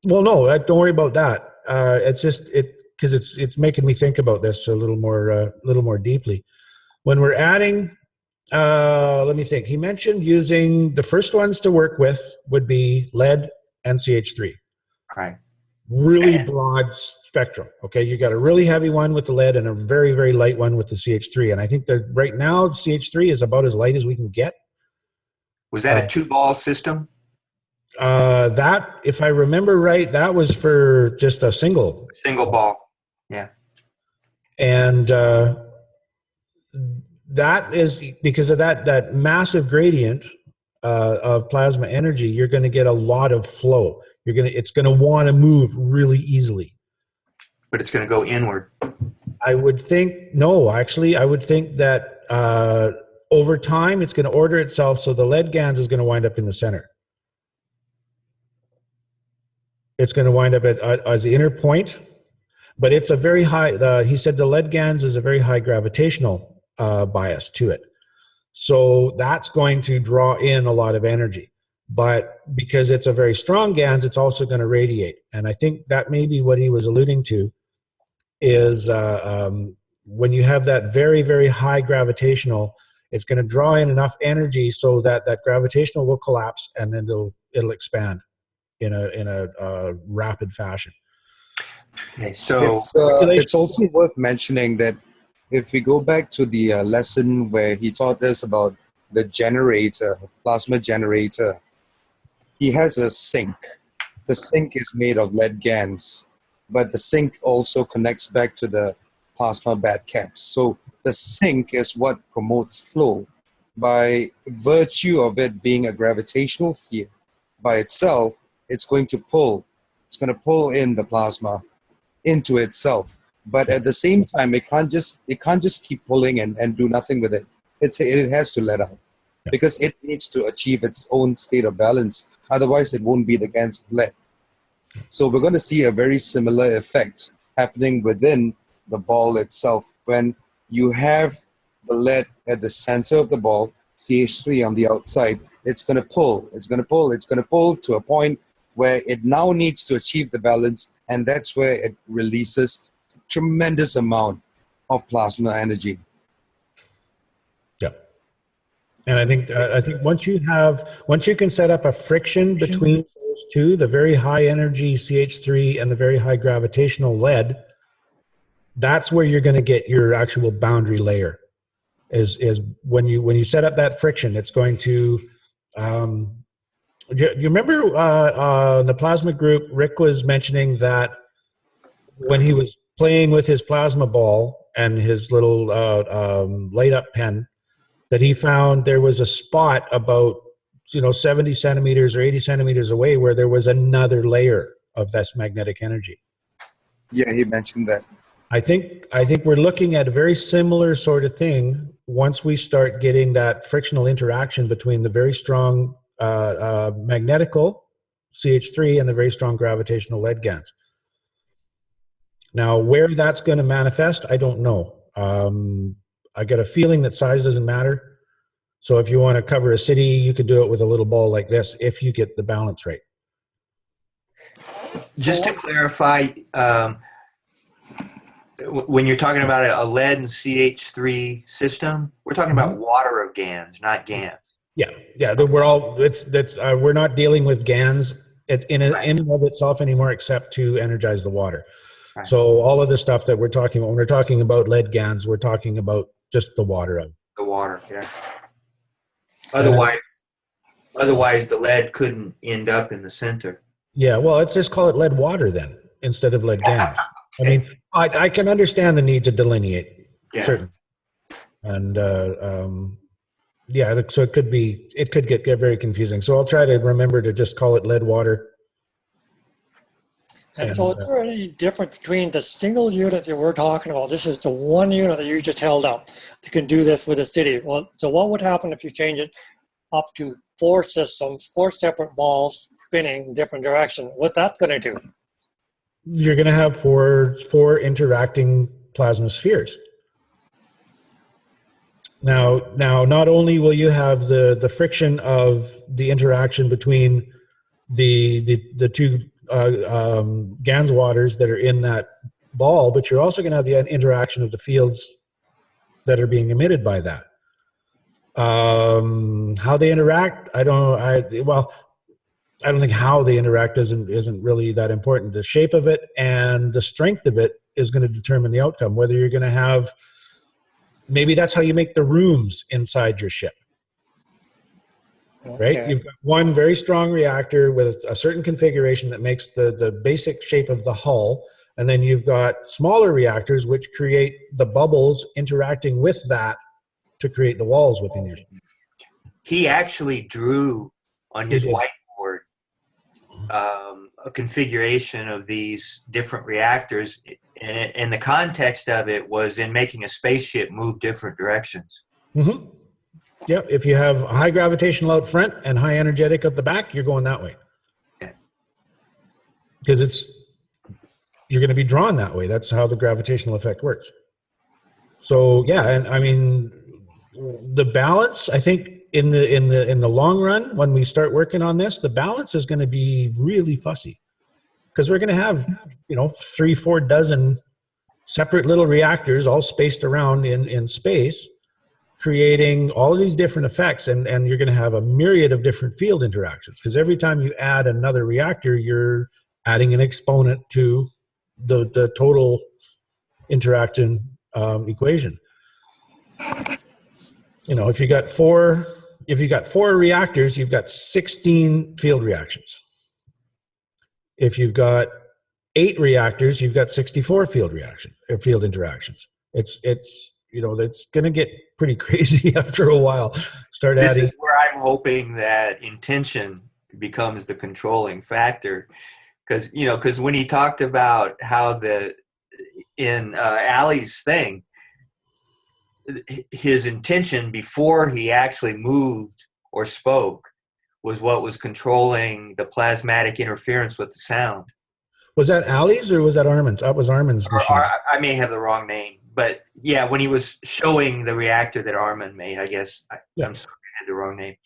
Well, no, don't worry about that. It's just because it's making me think about this a little more deeply. When we're adding, let me think. He mentioned using the first ones to work with would be lead and CH3.
Right.
Really broad spectrum. Okay, you got a really heavy one with the lead and a very, very light one with the CH3. And I think that right now the CH3 is about as light as we can get.
Was that a two-ball system?
That, if I remember right, that was for just a single
ball. Yeah.
And that is because of that massive gradient of plasma energy. You're going to get a lot of flow. It's going to want to move really easily.
But it's going to go inward.
I would think I would think that over time it's going to order itself, so the lead GANS is going to wind up in the center. It's going to wind up as the inner point, but it's a very high. He said the lead GANS is a very high gravitational bias to it, so that's going to draw in a lot of energy. But because it's a very strong GANS, it's also going to radiate. And I think that may be what he was alluding to is when you have that very, very high gravitational, it's going to draw in enough energy so that that gravitational will collapse and then it'll expand in a rapid fashion.
Okay, so
it's also worth mentioning that if we go back to the lesson where he taught us about the generator, plasma generator, he has a sink. The sink is made of lead GANS, but the sink also connects back to the plasma bed caps. So the sink is what promotes flow. By virtue of it being a gravitational field by itself, it's going to pull in the plasma into itself. But at the same time, it can't just keep pulling and do nothing with it. It has to let out because it needs to achieve its own state of balance. Otherwise, it won't be the GANS of lead. So we're going to see a very similar effect happening within the ball itself. When you have the lead at the center of the ball, CH3 on the outside, it's going to pull. It's going to pull to a point where it now needs to achieve the balance, and that's where it releases a tremendous amount of plasma energy.
And I think once you can set up a friction between those two, the very high energy CH3 and the very high gravitational lead, that's where you're going to get your actual boundary layer. Is when you set up that friction, it's going to. You remember in the plasma group, Rick was mentioning that when he was playing with his plasma ball and his little light up pen, that he found there was a spot about 70 centimeters or 80 centimeters away where there was another layer of this magnetic energy.
Yeah, he mentioned that.
I think we're looking at a very similar sort of thing once we start getting that frictional interaction between the very strong magnetical CH3 and the very strong gravitational lead GANS. Now, where that's going to manifest, I don't know. I get a feeling that size doesn't matter. So if you want to cover a city, you could do it with a little ball like this if you get the balance right.
Just to clarify, when you're talking about a lead and CH3 system, we're talking about water of GANS, not GANS.
Yeah, yeah. We're not dealing with GANS in and of itself anymore, except to energize the water.
Right.
So all of the stuff that we're talking about, when we're talking about lead GANS, we're talking about just the water of
the water. Yeah. Otherwise, the lead couldn't end up in the center.
Yeah, well, let's just call it lead water then, instead of lead GANS. I mean, I can understand the need to delineate certain, and yeah, so it could get very confusing. So I'll try to remember to just call it lead water.
And so is there any difference between the single unit that we're talking about? This is the one unit that you just held up that can do this with a city. Well, so what would happen if you change it up to 4 systems, 4 separate balls spinning in different directions? What's that going to do?
You're going to have four interacting plasma spheres. Now, not only will you have the friction of the interaction between the two GANS waters that are in that ball, but you're also going to have the interaction of the fields that are being emitted by that. How they interact, I don't think how they interact isn't really that important. The shape of it and the strength of it is going to determine the outcome. Whether you're going to have, maybe that's how you make the rooms inside your ship.
Okay.
Right? You've got one very strong reactor with a certain configuration that makes the basic shape of the hull, and then you've got smaller reactors which create the bubbles interacting with that to create the walls within your ship.
He actually drew on his whiteboard a configuration of these different reactors, and the context of it was in making a spaceship move different directions.
Mm-hmm. Yeah, if you have high gravitational out front and high energetic at the back, you're going that way. Because you're going to be drawn that way. That's how the gravitational effect works. So yeah, and I mean, the balance, I think in the long run, when we start working on this, the balance is going to be really fussy, because we're going to have 3-4 dozen separate little reactors all spaced around in space, creating all of these different effects, and you're going to have a myriad of different field interactions, because every time you add another reactor, you're adding an exponent to the total interaction equation. If you got four reactors, you've got 16 field reactions. If you've got 8 reactors, you've got 64 field interactions. It's going to get pretty crazy after a while. Start adding.
This is where I'm hoping that intention becomes the controlling factor, because when he talked about how in Ali's thing, his intention before he actually moved or spoke was what was controlling the plasmatic interference with the sound.
Was that Ali's or was that Armin's? That was Armin's machine.
I may have the wrong name, but yeah, when he was showing the reactor that Armin made, I guess I'm sorry, I had the wrong name.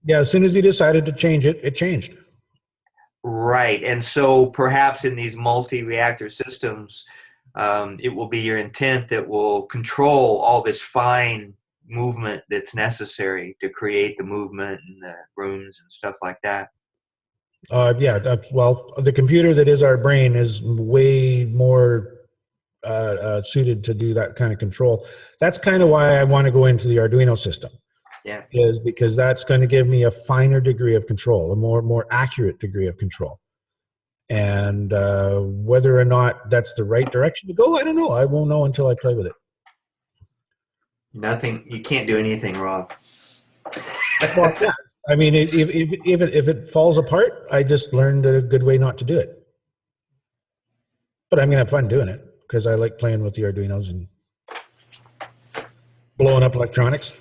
Yeah, as soon as he decided to change it, it changed.
Right, and so perhaps in these multi-reactor systems, it will be your intent that will control all this fine movement that's necessary to create the movement in the rooms and stuff like that.
Well, the computer that is our brain is way more suited to do that kind of control. That's kind of why I want to go into the Arduino system.
Yeah,
is because that's going to give me a finer degree of control, a more accurate degree of control. And whether or not that's the right direction to go, I don't know. I won't know until I play with it.
Nothing. You can't do anything wrong.
Well, yeah. I mean, if it falls apart, I just learned a good way not to do it. But I'm going to have fun doing it because I like playing with the Arduinos and blowing up electronics.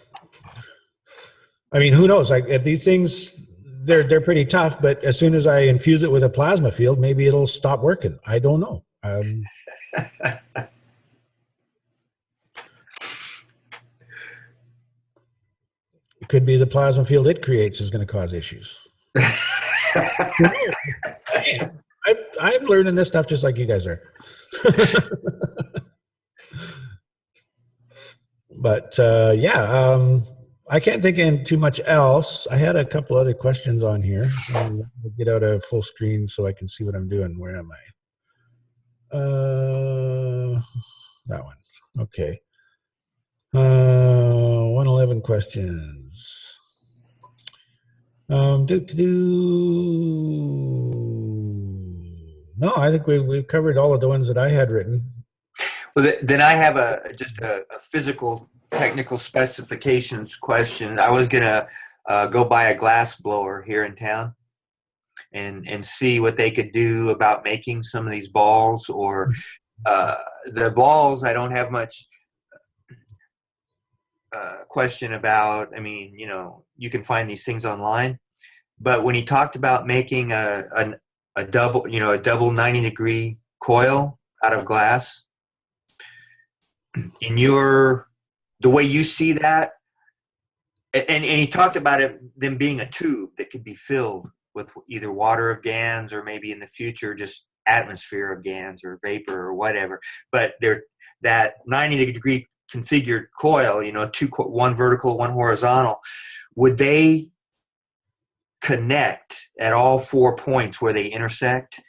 I mean, who knows? These things, they're pretty tough, but as soon as I infuse it with a plasma field, maybe it'll stop working. I don't know. Could be the plasma field it creates is going to cause issues. I'm learning this stuff just like you guys are. But I can't think of too much else. I had a couple other questions on here. I'll get out a full screen so I can see what I'm doing. Where am I? That one. Okay. 111 questions. No, I think we've covered all of the ones that I had written.
Well, then I have just a physical technical specifications question. I was gonna go buy a glass blower here in town and see what they could do about making some of these balls, or the balls I don't have much question about. I mean, you can find these things online, but when he talked about making a double 90-degree coil out of glass, in the way you see that, and he talked about them being a tube that could be filled with either water of GANS or maybe in the future just atmosphere of GANS or vapor or whatever. But that 90-degree configured coil, one vertical, one horizontal, would they connect at all 4 points where they intersect?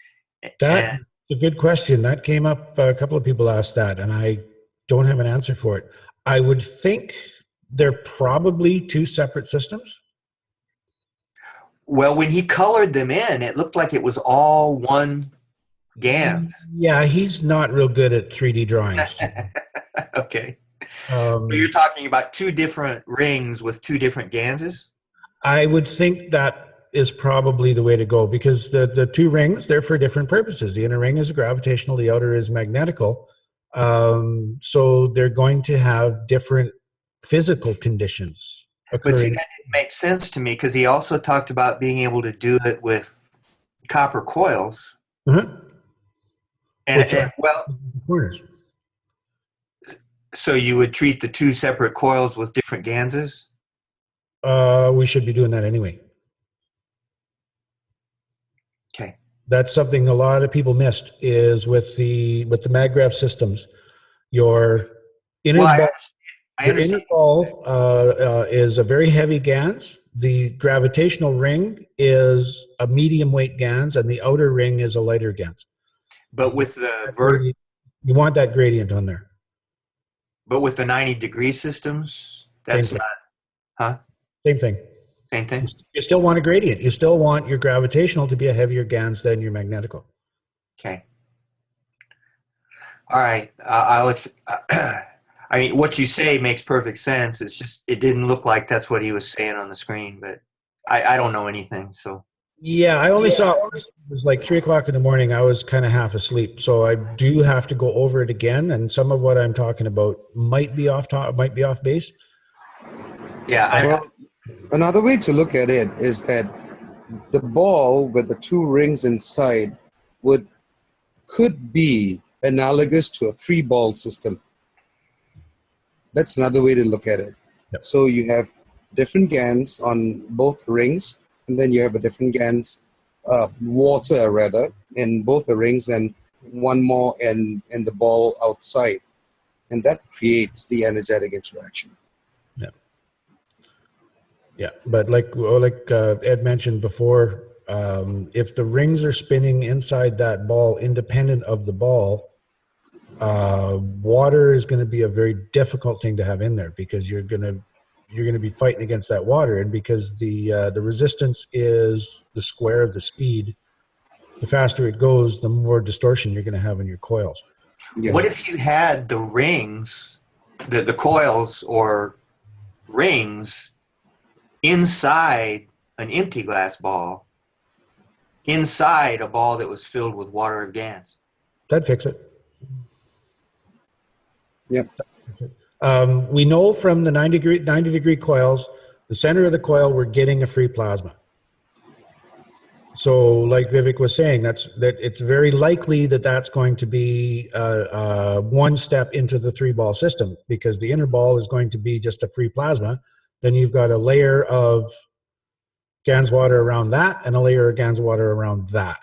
That's a good question. That came up. A couple of people asked that, and I don't have an answer for it. I would think they're probably two separate systems.
Well, when he colored them in, it looked like it was all one GANS.
Yeah, he's not real good at 3D drawings.
Okay. So you're talking about two different rings with two different GANSes?
I would think that is probably the way to go, because the two rings, they're for different purposes. The inner ring is gravitational, the outer is magnetical. So they're going to have different physical conditions occurring.
But see, that didn't make sense to me, because he also talked about being able to do it with copper coils.
Mm-hmm.
And well,
corners.
So you would treat the two separate coils with different GANSes?
We should be doing that anyway.
Okay.
That's something a lot of people missed, is with the MagGraph systems. Your inner ball,
I understand.
inner ball is a very heavy GANS. The gravitational ring is a medium weight GANS, and the outer ring is a lighter GANS.
But with the vertical,
you want that gradient on there.
but with the 90-degree systems, that's
Same
not, huh?
Same thing.
Same thing?
You still want a gradient. You still want your gravitational to be a heavier GANS than your magnetical.
Okay. All right. I mean, what you say makes perfect sense. It's just, it didn't look like that's what he was saying on the screen, but I don't know anything, so.
Yeah, I only saw it was like 3 o'clock in the morning. I was kind of half asleep, so I do have to go over it again. And some of what I'm talking about might be off base.
Yeah.
Another way to look at it is that the ball with the two rings inside could be analogous to a 3-ball system. That's another way to look at it.
Yep.
So you have different GANs on both rings, and then you have a different GANs, water rather, in both the rings, and one more in the ball outside. And that creates the energetic interaction.
Yeah. Yeah, but like Ed mentioned before, if the rings are spinning inside that ball independent of the ball, water is going to be a very difficult thing to have in there, because you're going to be fighting against that water, and because the resistance is the square of the speed, the faster it goes, the more distortion you're going to have in your coils.
Yes.
What if you had the rings, the coils or rings inside an empty glass ball, inside a ball that was filled with water of GANS?
That'd fix it.
Yep.
We know from the 90-degree coils, the center of the coil, we're getting a free plasma. So like Vivek was saying, that it's very likely that that's going to be one step into the 3-ball system, because the inner ball is going to be just a free plasma. then you've got a layer of GANS water around that and a layer of GANS water around that.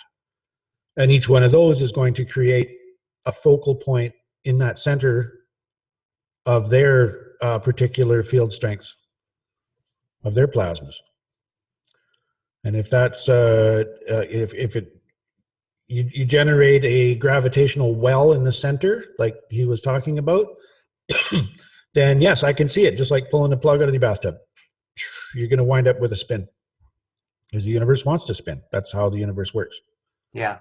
And each one of those is going to create a focal point in that center of their particular field strengths of their plasmas. And if that's, you generate a gravitational well in the center, like he was talking about, then yes, I can see it, just like pulling the plug out of the bathtub. You're going to wind up with a spin, because the universe wants to spin. That's how the universe works.
Yeah.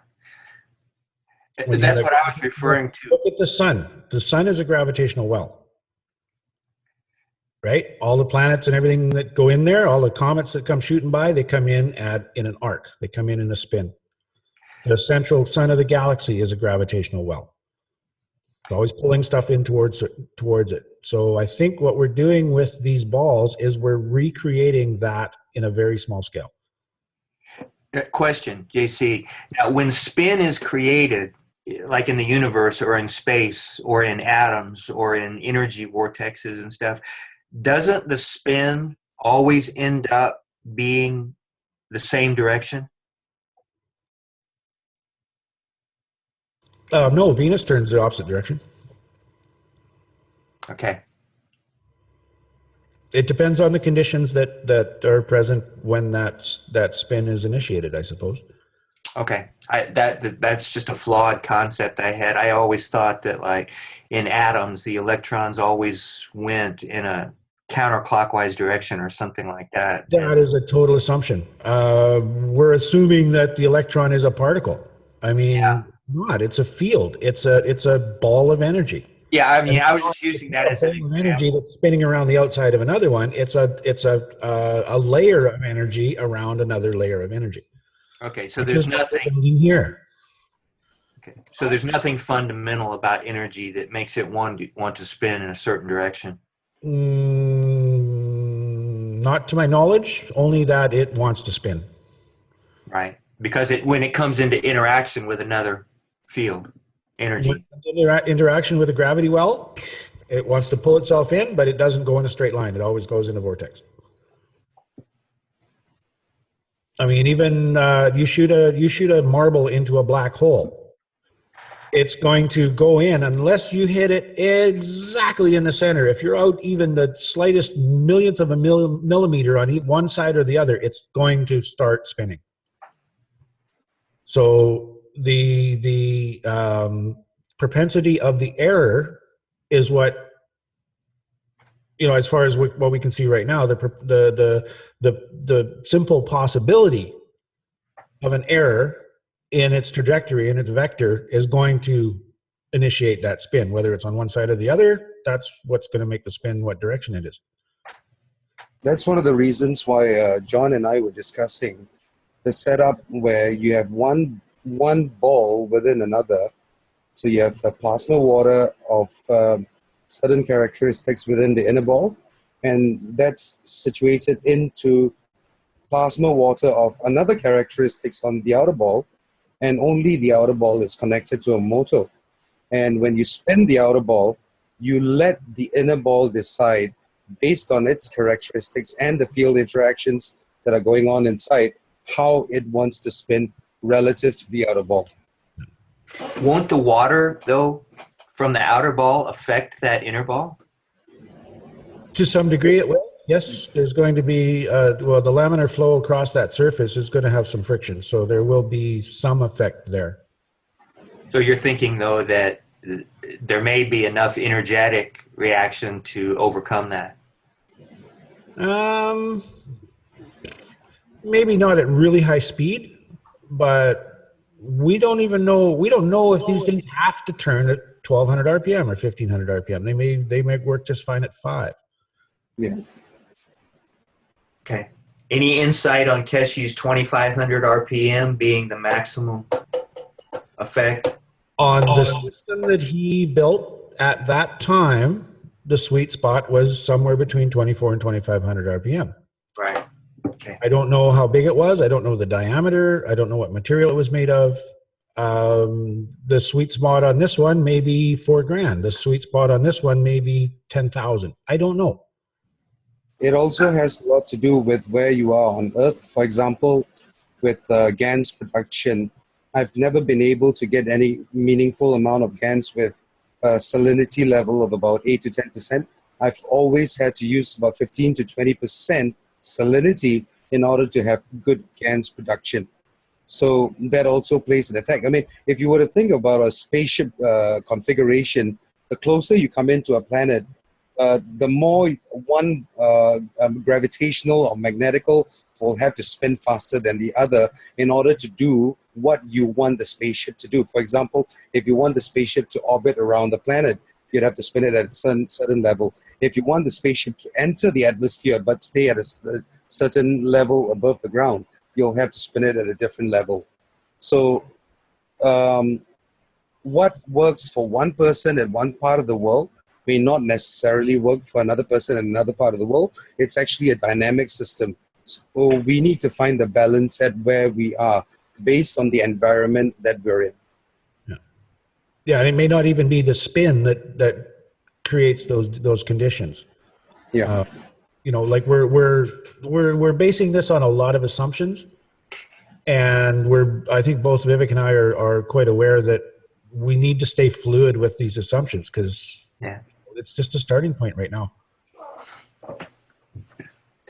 When
That's what I was referring to.
Look at the sun. The sun is a gravitational well, right? All the planets and everything that go in there, all the comets that come shooting by, they come in in an arc. They come in a spin. The central sun of the galaxy is a gravitational well. It's always pulling stuff in towards it. So I think what we're doing with these balls is we're recreating that in a very small scale.
Question, JC. Now, when spin is created, like in the universe or in space or in atoms or in energy vortexes and stuff, doesn't the spin always end up being the same direction?
No, Venus turns the opposite direction.
Okay.
It depends on the conditions that are present when that spin is initiated, I suppose.
Okay. That's just a flawed concept I had. I always thought that, like, in atoms, the electrons always went in a counterclockwise direction or something like that.
That is a total assumption. We're assuming that the electron is a particle. I mean, not. It's a field. It's a ball of energy.
Yeah, I mean, I was just using that as an example.
Energy that's spinning around the outside of another one. It's a layer of energy around another layer of energy.
Okay, so there's nothing
here.
Okay, so there's nothing fundamental about energy that makes it want to spin in a certain direction.
Not to my knowledge. Only that it wants to spin.
Right, because when it comes into interaction with another field, energy.
Interaction with a gravity well, it wants to pull itself in, but it doesn't go in a straight line. It always goes in a vortex. I mean, even you shoot a marble into a black hole, it's going to go in unless you hit it exactly in the center. If you're out even the slightest millionth of a millimeter on one side or the other, it's going to start spinning. So the propensity of the error is what, as far as what we can see right now, the simple possibility of an error in its trajectory and its vector is going to initiate that spin. Whether it's on one side or the other, that's what's going to make the spin what direction it is.
That's one of the reasons why John and I were discussing the setup where you have one ball within another. So you have the plasma water of certain characteristics within the inner ball, and that's situated into plasma water of another characteristics on the outer ball, and only the outer ball is connected to a motor. And when you spin the outer ball, you let the inner ball decide based on its characteristics and the field interactions that are going on inside, how it wants to spin relative to the outer ball.
Won't the water, though, from the outer ball affect that inner ball?
To some degree it will. Yes, there's going to be, the laminar flow across that surface is going to have some friction. So there will be some effect there.
So you're thinking, though, that there may be enough energetic reaction to overcome that?
Maybe not at really high speed, but we don't know. We don't know if these things have to turn at 1200 RPM or 1500 RPM. They may work just fine at 5.
Yeah.
Okay. Any insight on Keshe's 2500 RPM being the maximum effect?
On the system that he built at that time, the sweet spot was somewhere between 24 and 2500 RPM.
Right. Okay.
I don't know how big it was. I don't know the diameter. I don't know what material it was made of. The sweet spot on this one may be $4,000. The sweet spot on this one may be 10,000. I don't know.
It also has a lot to do with where you are on Earth. For example, with GANS production, I've never been able to get any meaningful amount of GANS with a salinity level of about 8 to 10%. I've always had to use about 15 to 20% salinity in order to have good GANS production. So that also plays an effect. I mean, if you were to think about a spaceship configuration, the closer you come into a planet, the more one gravitational or magnetical will have to spin faster than the other in order to do what you want the spaceship to do. For example, if you want the spaceship to orbit around the planet, you'd have to spin it at a certain level. If you want the spaceship to enter the atmosphere but stay at a certain level above the ground, you'll have to spin it at a different level. So what works for one person in one part of the world may not necessarily work for another person in another part of the world. It's actually a dynamic system. So we need to find the balance at where we are based on the environment that we're in.
Yeah, and it may not even be the spin that creates those conditions.
Yeah.
You know, like we're basing this on a lot of assumptions, and I think both Vivek and I are quite aware that we need to stay fluid with these assumptions because it's just a starting point right now.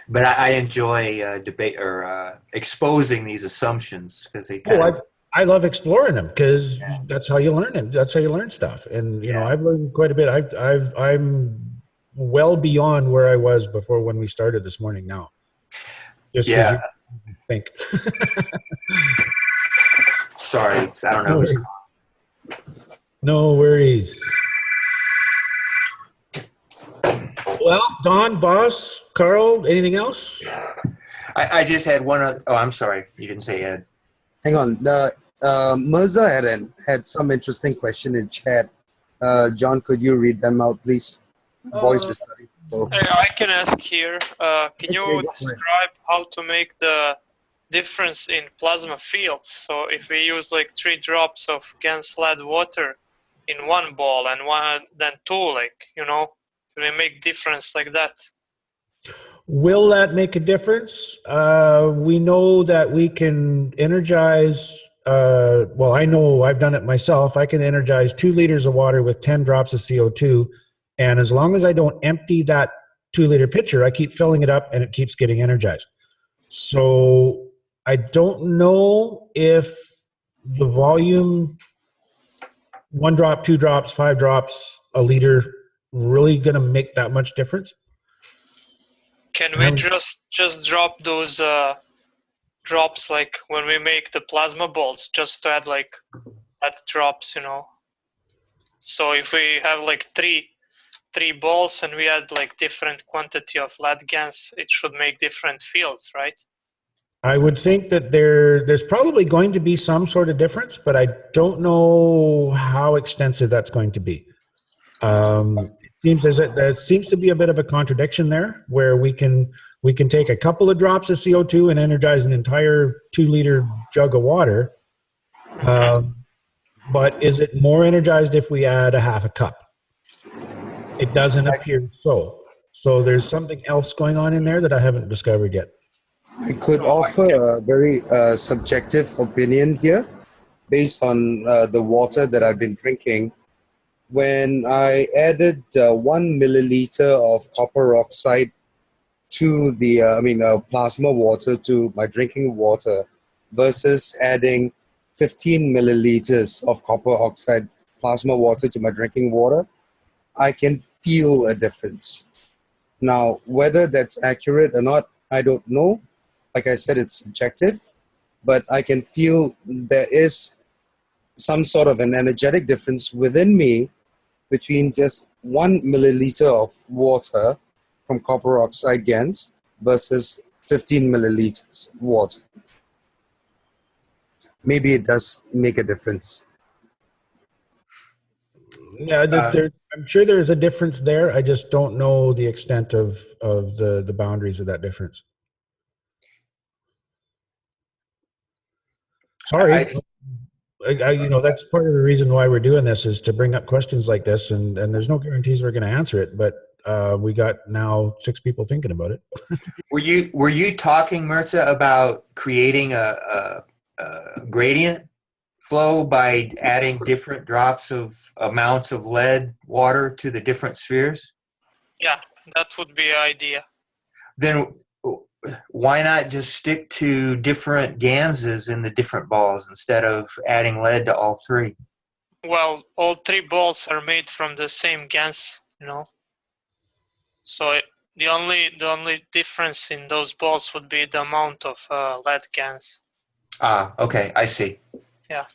But I enjoy debate or exposing these assumptions because they kind of.
I love exploring them because that's how you learn it. That's how you learn stuff. And you know, I've learned quite a bit. I'm well beyond where I was before when we started this morning now. Just because you think.
Sorry, I don't know.
No worries. Well, Don, Boss, Carl, anything else?
I just had one other. Oh, I'm sorry. You didn't say Ed.
Hang on. Mirza had some interesting question in chat. John, could you read them out, please? Voice is starting.
I can ask here. Can you describe how to make the difference in plasma fields? So if we use like 3 drops of GANS lead water in one ball and then 2, like, you know, do we make difference like that?
Will that make a difference? We know that we can energize, well, I know I've done it myself. I can energize 2 liters of water with 10 drops of CO2. And as long as I don't empty that 2-liter pitcher, I keep filling it up and it keeps getting energized. So I don't know if the volume, 1 drop, 2 drops, 5 drops, a liter, really going to make that much difference.
Can we just drop those drops like when we make the plasma balls, just to add like lead drops, you know? So if we have like three balls and we add like different quantity of lead GANS, it should make different fields, right?
I would think that there's probably going to be some sort of difference, but I don't know how extensive that's going to be. There seems to be a bit of a contradiction there, where we can take a couple of drops of CO2 and energize an entire 2-liter jug of water. But is it more energized if we add a half a cup? It doesn't appear so. So there's something else going on in there that I haven't discovered yet.
I could offer a very subjective opinion here based on the water that I've been drinking. When I added 1 milliliter of copper oxide to the, plasma water to my drinking water versus adding 15 milliliters of copper oxide plasma water to my drinking water, I can feel a difference. Now, whether that's accurate or not, I don't know. Like I said, it's subjective, but I can feel there is some sort of an energetic difference within me between just 1 milliliter of water from copper oxide GANS versus 15 milliliters water. Maybe it does make a difference.
Yeah, I'm sure there's a difference there. I just don't know the extent of the boundaries of that difference. Sorry. That's part of the reason why we're doing this, is to bring up questions like this, and there's no guarantees we're going to answer it, but we got now 6 people thinking about it.
Were you talking, Mirza, about creating a gradient flow by adding different drops of amounts of lead water to the different spheres?
Yeah, that would be an idea.
Then why not just stick to different GANSs in the different balls instead of adding lead to all 3?
Well, all 3 balls are made from the same GANS, So the only difference in those balls would be the amount of lead GANS.
Ah, okay, I see.
Yeah.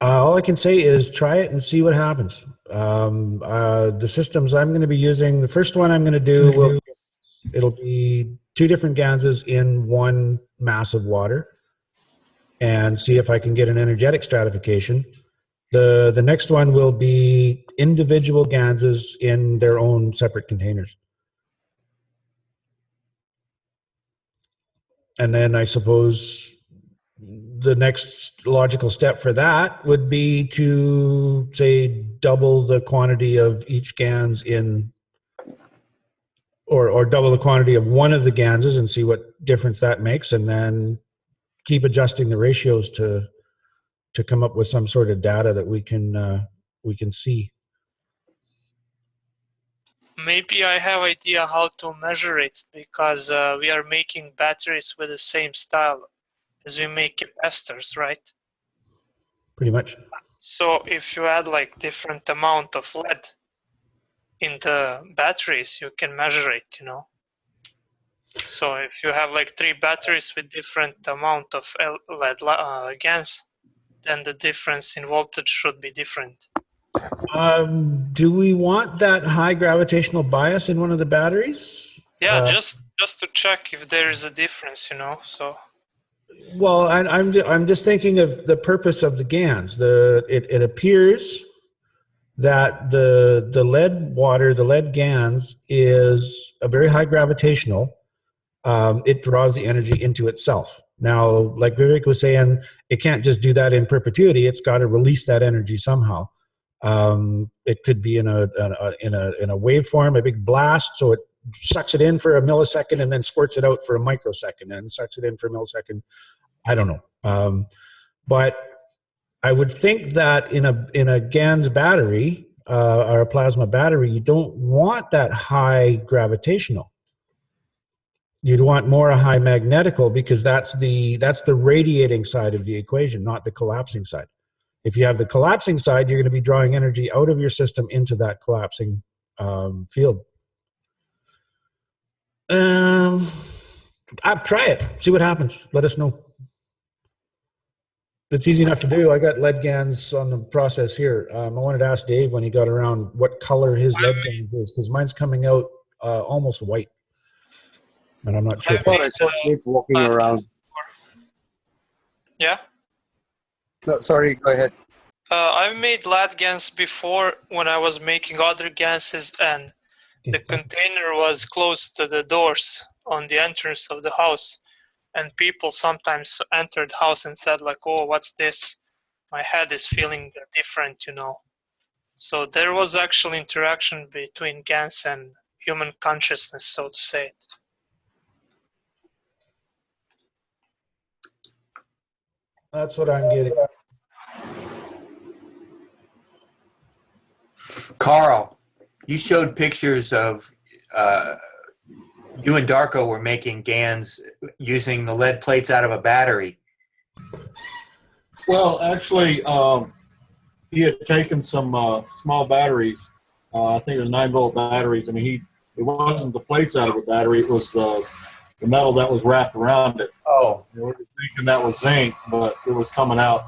All I can say is try it and see what happens. The systems I'm going to be using, the first one I'm going to do, it'll be 2 different GANSs in one mass of water, and see if I can get an energetic stratification. The next one will be individual GANSs in their own separate containers. And then I suppose the next logical step for that would be to, say, double the quantity of each GANS in, or double the quantity of one of the GANSs and see what difference that makes, and then keep adjusting the ratios to come up with some sort of data that we can see.
Maybe I have idea how to measure it, because we are making batteries with the same style as we make capacitors, right?
Pretty much.
So if you add like different amount of lead in the batteries, you can measure it, So if you have like 3 batteries with different amount of lead GANS, then the difference in voltage should be different.
Do we want that high gravitational bias in one of the batteries?
Yeah, just to check if there is a difference, So.
Well, I'm just thinking of the purpose of the GANS. It appears that the lead water, the lead GANS, is a very high gravitational. It draws the energy into itself. Now, like Vivek was saying, it can't just do that in perpetuity. It's got to release that energy somehow. It could be in a waveform, a big blast, so it sucks it in for a millisecond and then squirts it out for a microsecond and sucks it in for a millisecond. I don't know. But I would think that in a GANS battery or a plasma battery, you don't want that high gravitational. You'd want more a high magnetical, because that's the radiating side of the equation, not the collapsing side. If you have the collapsing side, you're going to be drawing energy out of your system into that collapsing field. Try it. See what happens. Let us know. It's easy enough to do. I got lead GANS on the process here. I wanted to ask Dave when he got around what color his lead GANS is, because mine's coming out almost white. And I'm not sure.
I thought I saw Dave walking around.
Yeah?
No, sorry, go ahead.
I've made lead GANS before when I was making other GANSs, and the container was close to the doors on the entrance of the house. And people sometimes entered the house and said like, oh, what's this? My head is feeling different, So there was actual interaction between GANS and human consciousness, so to say.
That's what I'm getting.
Carl, you showed pictures of you and Darko were making GANs using the lead plates out of a battery.
Well, actually, he had taken some small batteries. I think it was 9-volt batteries. I mean, it wasn't the plates out of a battery. It was the metal that was wrapped around it.
Oh.
We were thinking that was zinc, but it was coming out.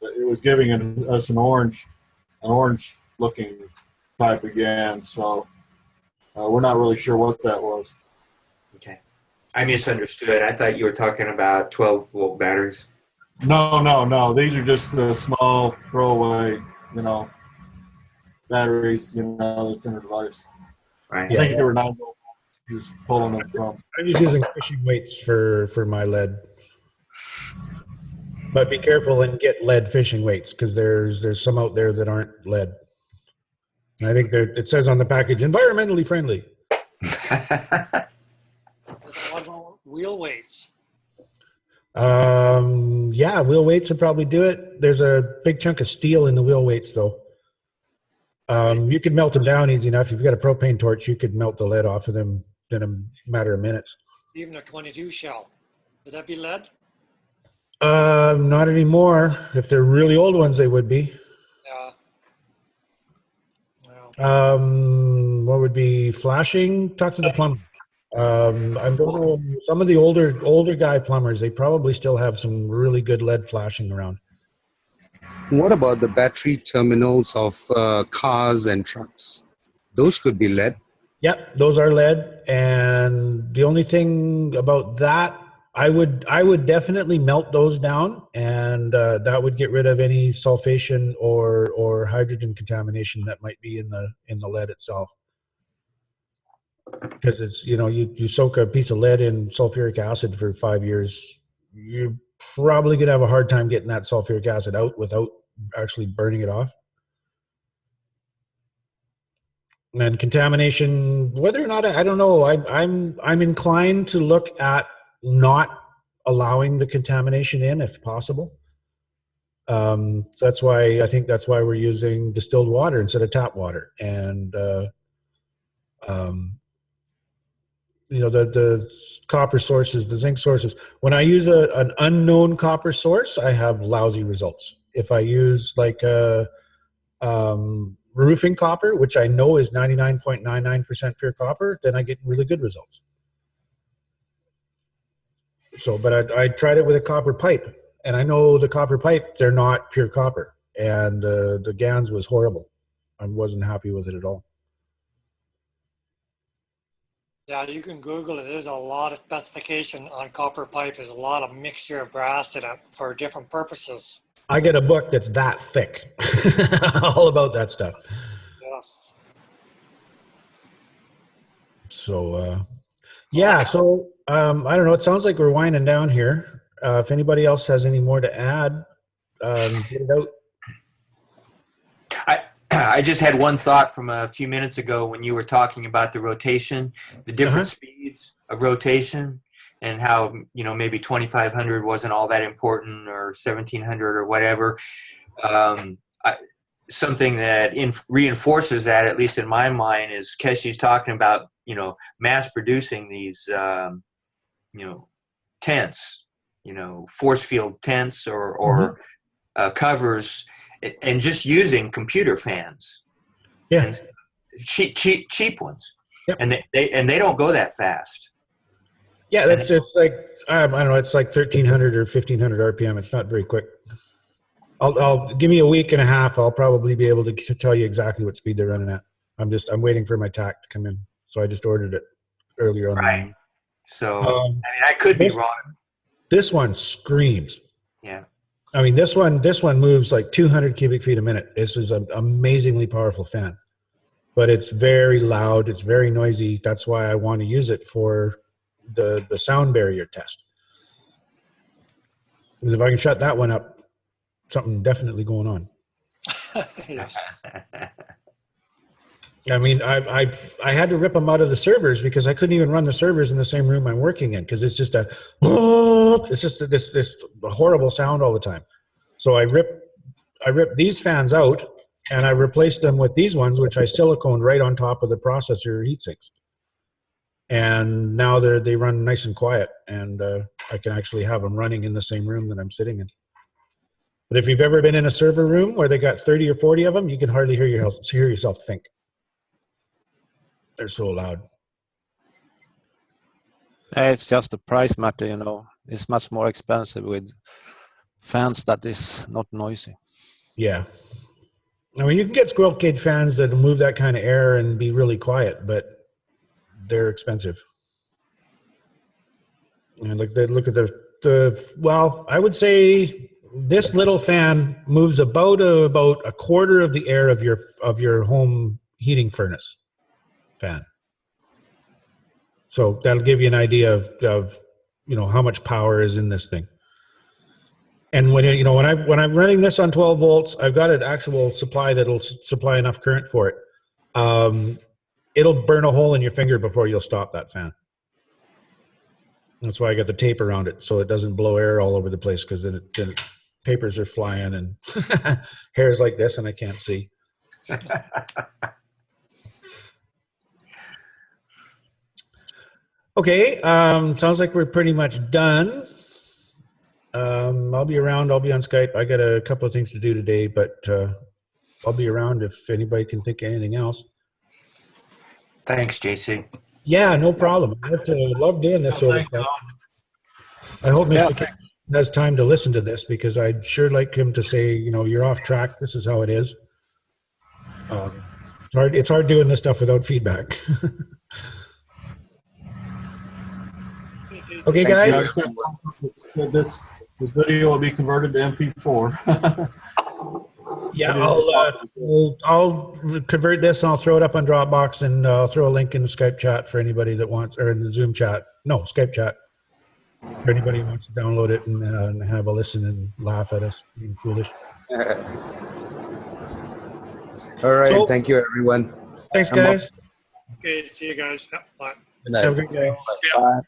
It was giving us an orange-looking type of GAN. So we're not really sure what that was.
Okay. I misunderstood. I thought you were talking about 12-volt batteries.
No. These are just the small throwaway, batteries, that's in the device.
Right.
I think they were 9-volt. He was pulling them from.
I'm just using fishing weights for my lead. But be careful and get lead fishing weights, because there's some out there that aren't lead. I think it says on the package, environmentally friendly.
What about wheel weights?
Yeah, wheel weights would probably do it. There's a big chunk of steel in the wheel weights, though. You could melt them down easy enough. If you've got a propane torch, you could melt the lead off of them in a matter of minutes.
Even a 22 shell. Would that be lead?
Not anymore. If they're really old ones, they would be.
Yeah. Well,
What would be flashing? Talk to the plumber. I don't know. Some of the older guy plumbers, they probably still have some really good lead flashing around.
What about the battery terminals of cars and trucks? Those could be lead.
Yep, those are lead. And the only thing about that, I would definitely melt those down, and that would get rid of any sulfation or hydrogen contamination that might be in the lead itself. Because it's, you soak a piece of lead in sulfuric acid for 5 years, you're probably gonna have a hard time getting that sulfuric acid out without actually burning it off. And contamination, whether or not, I don't know. I'm inclined to look at not allowing the contamination in if possible. That's why we're using distilled water instead of tap water. And the copper sources, the zinc sources. When I use an unknown copper source, I have lousy results. If I use like roofing copper, which I know is 99.99% pure copper, then I get really good results. So, but I tried it with a copper pipe, and I know the copper pipe, they're not pure copper, and the GANS was horrible. I wasn't happy with it at all.
yeah, you can Google it. There's a lot of specification on copper pipe. There's a lot of mixture of brass in it for different purposes.
I get a book that's that thick, all about that stuff.
Yes.
So, yeah. So I don't know. It sounds like we're winding down here. If anybody else has any more to add, get it out.
I just had one thought from a few minutes ago when you were talking about the rotation, the different speeds of rotation, and how, maybe 2,500 wasn't all that important, or 1,700 or whatever. Something that reinforces that, at least in my mind, is Keshe's talking about, mass producing these, tents, force field tents or covers, and just using computer fans.
Yeah.
Cheap ones.
Yep.
And they don't go that fast.
Yeah, that's just like, I don't know, it's like 1,300 or 1,500 RPM. It's not very quick. I'll give me a week and a half. I'll probably be able to tell you exactly what speed they're running at. I'm waiting for my TAC to come in. So I just ordered it earlier on.
Right. So, I could be wrong.
This one screams.
Yeah.
I mean, this one moves like 200 cubic feet a minute. This is an amazingly powerful fan, but it's very loud. It's very noisy. That's why I want to use it for the sound barrier test. Because if I can shut that one up, something definitely going on.
Yes.
I mean, I had to rip them out of the servers because I couldn't even run the servers in the same room I'm working in, because it's just this horrible sound all the time. So I ripped these fans out, and I replaced them with these ones, which I siliconed right on top of the processor heat sinks. And now they run nice and quiet, and I can actually have them running in the same room that I'm sitting in. But if you've ever been in a server room where they got 30 or 40 of them, you can hardly hear yourself think. They're so loud.
It's just the price matter, It's much more expensive with fans that is not noisy.
Yeah. I mean, you can get squirrel cage fans that move that kind of air and be really quiet, but they're expensive. And look at well, I would say this little fan moves about a quarter of the air of your home heating furnace fan. So that'll give you an idea of how much power is in this thing. And when I'm running this on 12 volts, I've got an actual supply that'll supply enough current for it. it'll burn a hole in your finger before you'll stop that fan. That's why I got the tape around it so it doesn't blow air all over the place, because then papers are flying and hair's like this and I can't see. Okay, sounds like we're pretty much done. I'll be around. I'll be on Skype. I got a couple of things to do today, but I'll be around if anybody can think of anything else.
Thanks, JC.
Yeah, no problem. I love doing this sort of stuff. I hope Mr. King has time to listen to this, because I'd sure like him to say, you know, you're off track. This is how it is. It's hard doing this stuff without feedback. Okay, guys.
This video will be converted to MP4.
Yeah, I'll convert this and I'll throw it up on Dropbox, and I'll throw a link in the Skype chat for anybody that wants, or in the Zoom chat. No, Skype chat. For anybody who wants to download it and have a listen and laugh at us being foolish.
All right.
So,
thank you, everyone.
Thanks, guys.
Okay, see you guys. Yep, bye.
Good night.
Have a great day.
Yeah.
Bye.